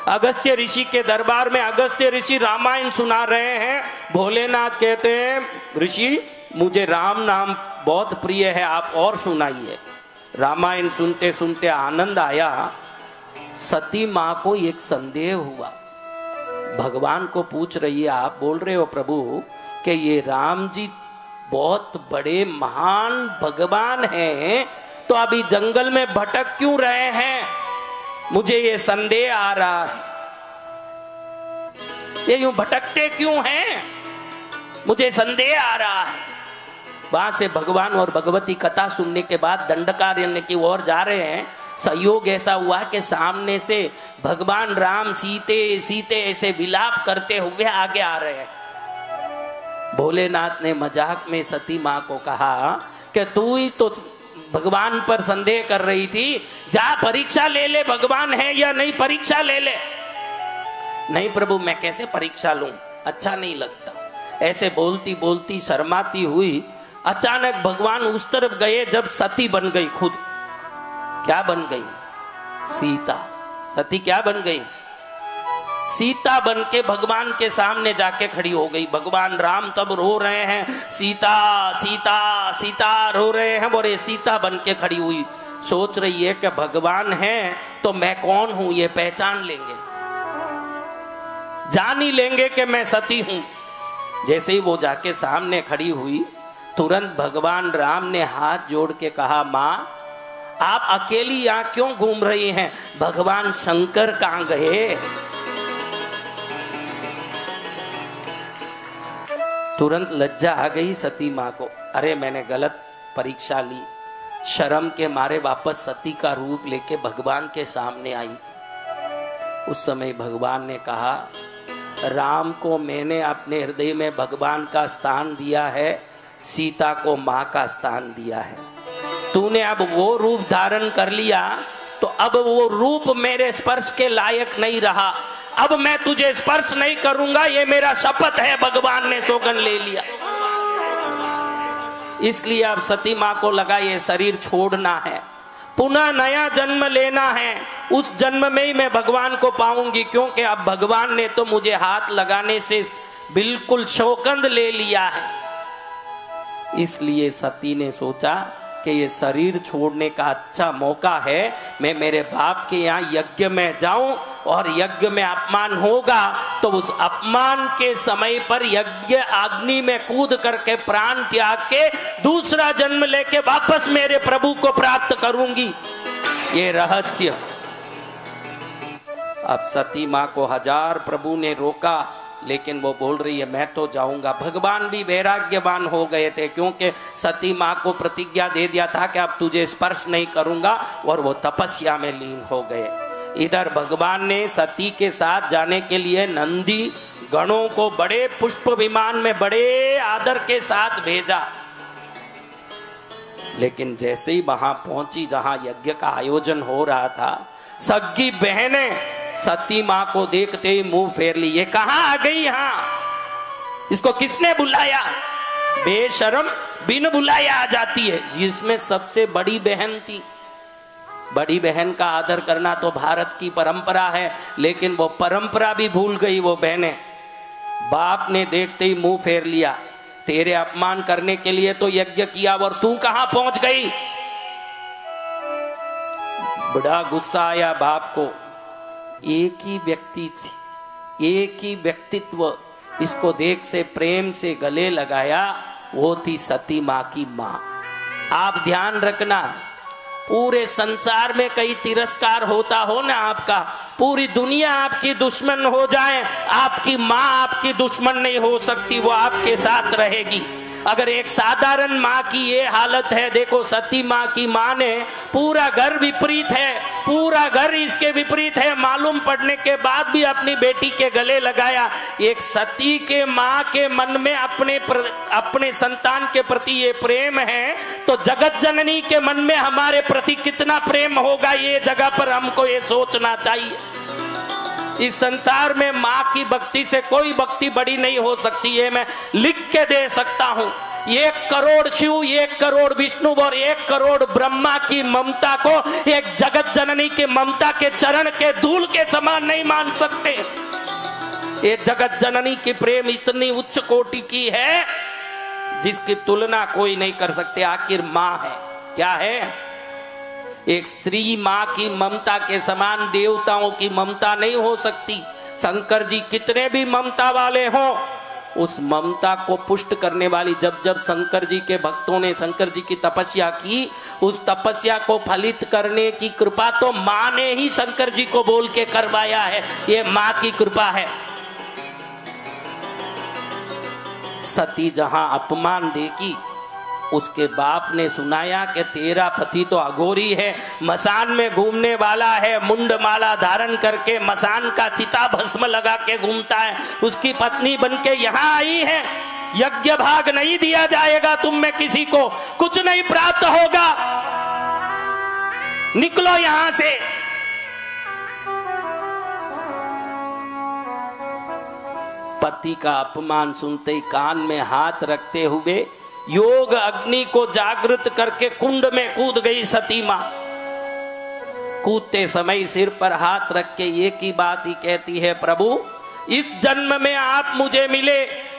अगस्त्य ऋषि के दरबार में अगस्त्य ऋषि रामायण सुना रहे हैं। भोलेनाथ कहते हैं ऋषि मुझे राम नाम बहुत प्रिय है, आप और सुनाइए। रामायण सुनते सुनते आनंद आया। सती माँ को एक संदेह हुआ, भगवान को पूछ रही है आप बोल रहे हो प्रभु कि ये राम जी बहुत बड़े महान भगवान हैं, तो अभी जंगल में भटक क्यों रहे हैं? मुझे ये संदेह आ रहा है, ये यूं भटकते क्यों हैं? मुझे संदेह आ रहा है। वहां से भगवान और भगवती कथा सुनने के बाद दंडकारण्य की ओर जा रहे हैं। संयोग ऐसा हुआ कि सामने से भगवान राम सीते सीते ऐसे विलाप करते हुए आगे आ रहे हैं। भोलेनाथ ने मजाक में सती माँ को कहा कि तू ही तो भगवान पर संदेह कर रही थी, जा परीक्षा ले ले, भगवान है या नहीं, परीक्षा ले ले। नहीं प्रभु, मैं कैसे परीक्षा लूं, अच्छा नहीं लगता। ऐसे बोलती बोलती शर्माती हुई अचानक भगवान उस तरफ गए जब सती बन गई खुद। क्या बन गई? सीता। सती क्या बन गई? सीता बन के भगवान के सामने जाके खड़ी हो गई। भगवान राम तब रो रहे हैं, सीता सीता सीता रो रहे हैं, और ये सीता बन के खड़ी हुई सोच रही है कि भगवान है तो मैं कौन हूं ये पहचान लेंगे, जान ही लेंगे कि मैं सती हूं। जैसे ही वो जाके सामने खड़ी हुई तुरंत भगवान राम ने हाथ जोड़ के कहा, माँ आप अकेली यहां क्यों घूम रही हैं? भगवान शंकर कहां गए? तुरंत लज्जा आ गई सती माँ को। अरे मैंने गलत परीक्षा ली। शर्म के मारे वापस सती का रूप लेके भगवान के सामने आई। उस समय भगवान ने कहा, राम को मैंने अपने हृदय में भगवान का स्थान दिया है, सीता को माँ का स्थान दिया है। तूने अब वो रूप धारण कर लिया तो अब वो रूप मेरे स्पर्श के लायक नहीं रहा। अब मैं तुझे स्पर्श नहीं करूंगा, ये मेरा शपथ है, भगवान ने सौगन ले लिया। इसलिए अब सती माँ को लगा ये शरीर छोड़ना है, पुनः नया जन्म लेना है। उस जन्म में ही मैं भगवान को पाऊंगी, क्योंकि अब भगवान ने तो मुझे हाथ लगाने से बिल्कुल सौगंध ले लिया है। इसलिए सती ने सोचा कि ये शरीर छोड़ने का अच्छा मौका है, मैं मेरे बाप के यहाँ यज्ञ में जाऊं, और यज्ञ में अपमान होगा तो उस अपमान के समय पर यज्ञ अग्नि में कूद करके प्राण त्याग के दूसरा जन्म लेके वापस मेरे प्रभु को प्राप्त करूंगी। ये रहस्य। अब सती माँ को हजार प्रभु ने रोका, लेकिन वो बोल रही है मैं तो जाऊंगा। भगवान भी वैराग्यवान हो गए थे, क्योंकि सती माँ को प्रतिज्ञा दे दिया था कि अब तुझे स्पर्श नहीं करूंगा, और वो तपस्या में लीन हो गए। इधर भगवान ने सती के साथ जाने के लिए नंदी गणों को बड़े पुष्प विमान में बड़े आदर के साथ भेजा, लेकिन जैसे ही वहां पहुंची जहां यज्ञ का आयोजन हो रहा था, सगी बहनें सती मां को देखते ही मुंह फेर ली। ये कहां आ गई यहां, इसको किसने बुलाया? बेशर्म, बिन बुलाया आ जाती है। जिसमें सबसे बड़ी बहन थी, बड़ी बहन का आदर करना तो भारत की परंपरा है, लेकिन वो परंपरा भी भूल गई वो बहनें। बाप ने देखते ही मुंह फेर लिया, तेरे अपमान करने के लिए तो यज्ञ किया और तू कहां पहुंच गई? बड़ा गुस्सा आया बाप को। एक ही व्यक्ति थी, एक ही व्यक्तित्व, इसको देख से प्रेम से गले लगाया, वो थी सती माँ की माँ। आप ध्यान रखना, पूरे संसार में कई तिरस्कार होता हो ना आपका, पूरी दुनिया आपकी दुश्मन हो जाए, आपकी माँ आपकी दुश्मन नहीं हो सकती, वो आपके साथ रहेगी। अगर एक साधारण माँ की ये हालत है, देखो सती माँ की माँ ने, पूरा घर विपरीत है, पूरा घर इसके विपरीत है, मालूम पड़ने के बाद भी अपनी बेटी के गले लगाया। एक सती के माँ के मन में अपने संतान के प्रति ये प्रेम है, तो जगत जननी के मन में हमारे प्रति कितना प्रेम होगा, ये जगह पर हमको ये सोचना चाहिए। इस संसार में माँ की भक्ति से कोई भक्ति बड़ी नहीं हो सकती है। मैं लिख के दे सकता हूँ, 1 करोड़ शिव, 1 करोड़ विष्णु और 1 करोड़ ब्रह्मा की ममता को एक जगत जननी के ममता के चरण के धूल के समान नहीं मान सकते। ये जगत जननी की प्रेम इतनी उच्च कोटि की है जिसकी तुलना कोई नहीं कर सकते। आखिर माँ है, क्या है? एक स्त्री माँ की ममता के समान देवताओं की ममता नहीं हो सकती। शंकर जी कितने भी ममता वाले हों, उस ममता को पुष्ट करने वाली, जब जब शंकर जी के भक्तों ने शंकर जी की तपस्या की, उस तपस्या को फलित करने की कृपा तो माँ ने ही शंकर जी को बोल के करवाया है। ये माँ की कृपा है। सती जहां अपमान देखी, उसके बाप ने सुनाया कि तेरा पति तो अघोरी है, मसान में घूमने वाला है, मुंड माला धारण करके मसान का चिता भस्म लगा के घूमता है, उसकी पत्नी बनके यहाँ आई है। यज्ञ भाग नहीं दिया जाएगा तुम में किसी को, कुछ नहीं प्राप्त होगा, निकलो यहां से। पति का अपमान सुनते ही कान में हाथ रखते हुए योग अग्नि को जागृत करके कुंड में कूद गई सती मां। कूदते समय सिर पर हाथ रख के एक ही बात ही कहती है, प्रभु इस जन्म में आप मुझे मिले,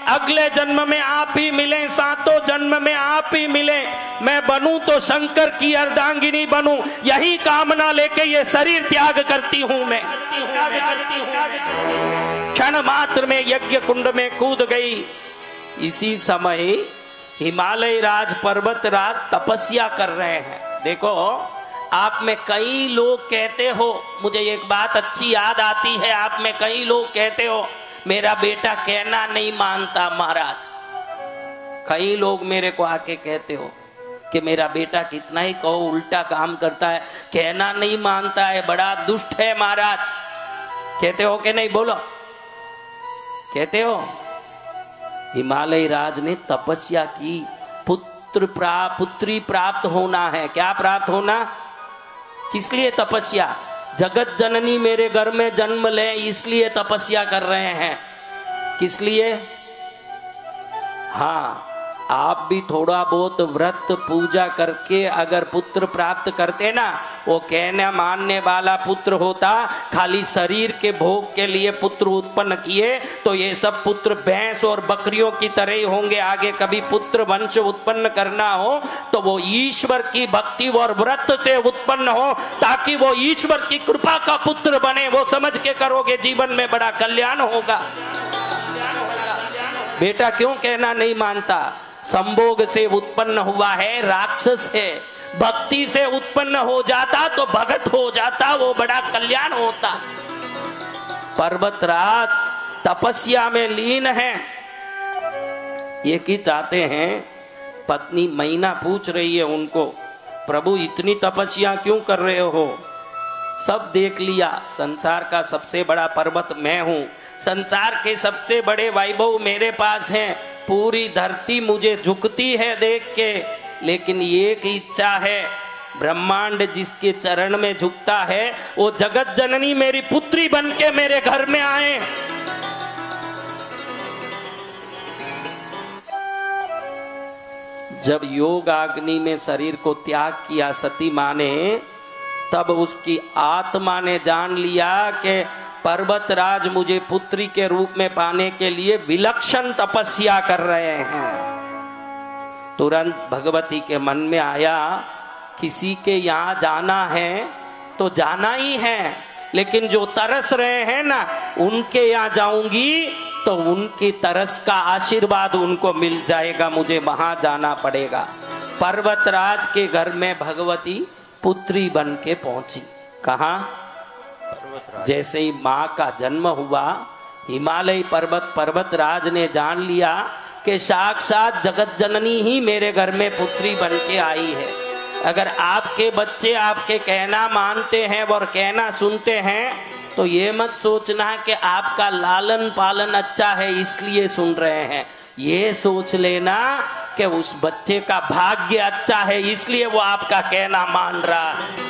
अगले जन्म में आप ही मिले, 7 जन्म में आप ही मिले, मैं बनूं तो शंकर की अर्धांगिनी बनूं, यही कामना लेके ये शरीर त्याग करती हूं मैं। क्षण मात्र में यज्ञ कुंड में कूद गई। इसी समय हिमालय राज पर्वत राज तपस्या कर रहे हैं। देखो, आप में कई लोग कहते हो, मुझे एक बात अच्छी याद आती है, आप में कई लोग कहते हो मेरा बेटा कहना नहीं मानता महाराज। कई लोग मेरे को आके कहते हो कि मेरा बेटा कितना ही कहो उल्टा काम करता है, कहना नहीं मानता है, बड़ा दुष्ट है महाराज। कहते हो कि नहीं? बोलो, कहते हो? हिमालय राज ने तपस्या की, पुत्री प्राप्त होना है। क्या प्राप्त होना? किस लिए तपस्या? जगत जननी मेरे घर में जन्म ले, इसलिए तपस्या कर रहे हैं। किस लिए? हाँ, आप भी थोड़ा बहुत व्रत पूजा करके अगर पुत्र प्राप्त करते ना, वो कहने मानने वाला पुत्र होता, खाली शरीर के भोग के लिए पुत्र उत्पन्न किए तो ये सब पुत्र भैंस और बकरियों की तरह ही होंगे। आगे कभी पुत्र वंश उत्पन्न करना हो तो वो ईश्वर की भक्ति और व्रत से उत्पन्न हो, ताकि वो ईश्वर की कृपा का पुत्र बने। वो समझ के करोगे, जीवन में बड़ा कल्याण होगा। बेटा क्यों कहना नहीं मानता? संभोग से उत्पन्न हुआ है, राक्षस है। भक्ति से उत्पन्न हो जाता तो भगत हो जाता, वो बड़ा कल्याण होता। पर्वतराज तपस्या में लीन हैं। ये की चाहते हैं। पत्नी मैना पूछ रही है उनको, प्रभु इतनी तपस्या क्यों कर रहे हो? सब देख लिया, संसार का सबसे बड़ा पर्वत मैं हूं, संसार के सबसे बड़े वैभव मेरे पास हैं, पूरी धरती मुझे झुकती है देख के, लेकिन एक इच्छा है, ब्रह्मांड जिसके चरण में झुकता है वो जगत जननी मेरी पुत्री बन के मेरे घर में आए। जब योग अग्नि में शरीर को त्याग किया सती मां ने, तब उसकी आत्मा ने जान लिया कि पर्वतराज मुझे पुत्री के रूप में पाने के लिए विलक्षण तपस्या कर रहे हैं। तुरंत भगवती के मन में आया, किसी के यहाँ जाना है तो जाना ही है, लेकिन जो तरस रहे हैं ना उनके यहाँ जाऊंगी तो उनकी तरस का आशीर्वाद उनको मिल जाएगा, मुझे वहां जाना पड़ेगा। पर्वतराज के घर में भगवती पुत्री बन के पहुंची। कहा? जैसे ही माँ का जन्म हुआ, हिमालय पर्वतराज ने जान लिया कि साक्षात जगत जननी ही मेरे घर में पुत्री बन के आई है। अगर आपके बच्चे आपके कहना मानते हैं और कहना सुनते हैं तो ये मत सोचना कि आपका लालन पालन अच्छा है इसलिए सुन रहे हैं, ये सोच लेना कि उस बच्चे का भाग्य अच्छा है इसलिए वो आपका कहना मान रहा है।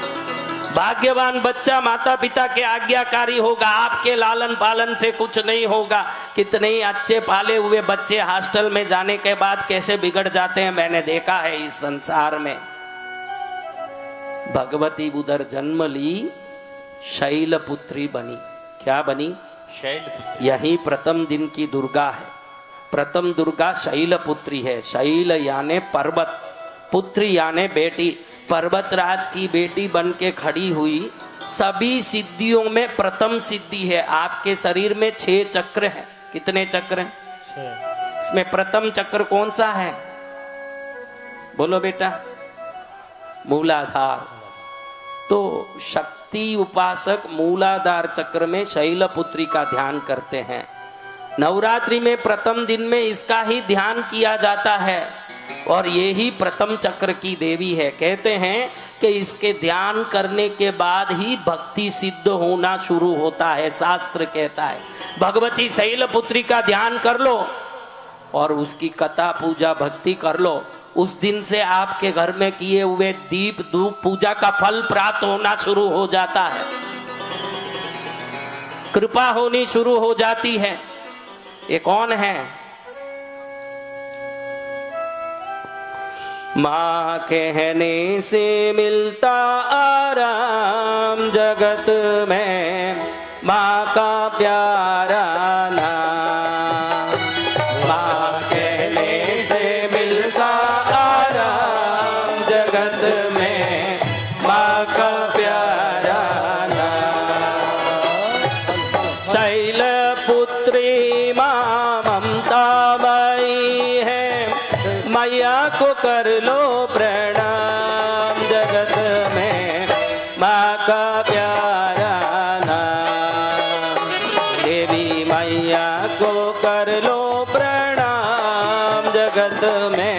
भाग्यवान बच्चा माता पिता के आज्ञाकारी होगा, आपके लालन पालन से कुछ नहीं होगा। कितने ही अच्छे पाले हुए बच्चे हॉस्टल में जाने के बाद कैसे बिगड़ जाते हैं, मैंने देखा है इस संसार में। भगवती उधर जन्म ली, शैलपुत्री बनी। क्या बनी? शैलपुत्री। यही प्रथम दिन की दुर्गा है। प्रथम दुर्गा शैलपुत्री है। शैल यानी पर्वत, पुत्री यानी बेटी। पर्वतराज की बेटी बन के खड़ी हुई। सभी सिद्धियों में प्रथम सिद्धि है। आपके शरीर में 6 चक्र हैं। कितने चक्र हैं? 6। इसमें प्रथम चक्र कौन सा है? बोलो बेटा। मूलाधार। तो शक्ति उपासक मूलाधार चक्र में शैलपुत्री का ध्यान करते हैं। नवरात्रि में प्रथम दिन में इसका ही ध्यान किया जाता है और ये ही प्रथम चक्र की देवी है। कहते हैं कि इसके ध्यान करने के बाद ही भक्ति सिद्ध होना शुरू होता है। शास्त्र कहता है भगवती शैलपुत्री का ध्यान कर लो और उसकी कथा पूजा भक्ति कर लो। उस दिन से आपके घर में किए हुए दीप धूप पूजा का फल प्राप्त होना शुरू हो जाता है, कृपा होनी शुरू हो जाती है। ये कौन है? माँ कहने से मिलता आराम जगत में, माँ का प्यारा नाम। माँ कहने से मिलता आराम जगत में, माँ का प्यारा नाम। शैलपुत्री माँ ममतामयी है, मैया को कर लो प्रणाम। जगत में माँ का प्यारा नाम। देवी मैया को कर लो प्रणाम। जगत में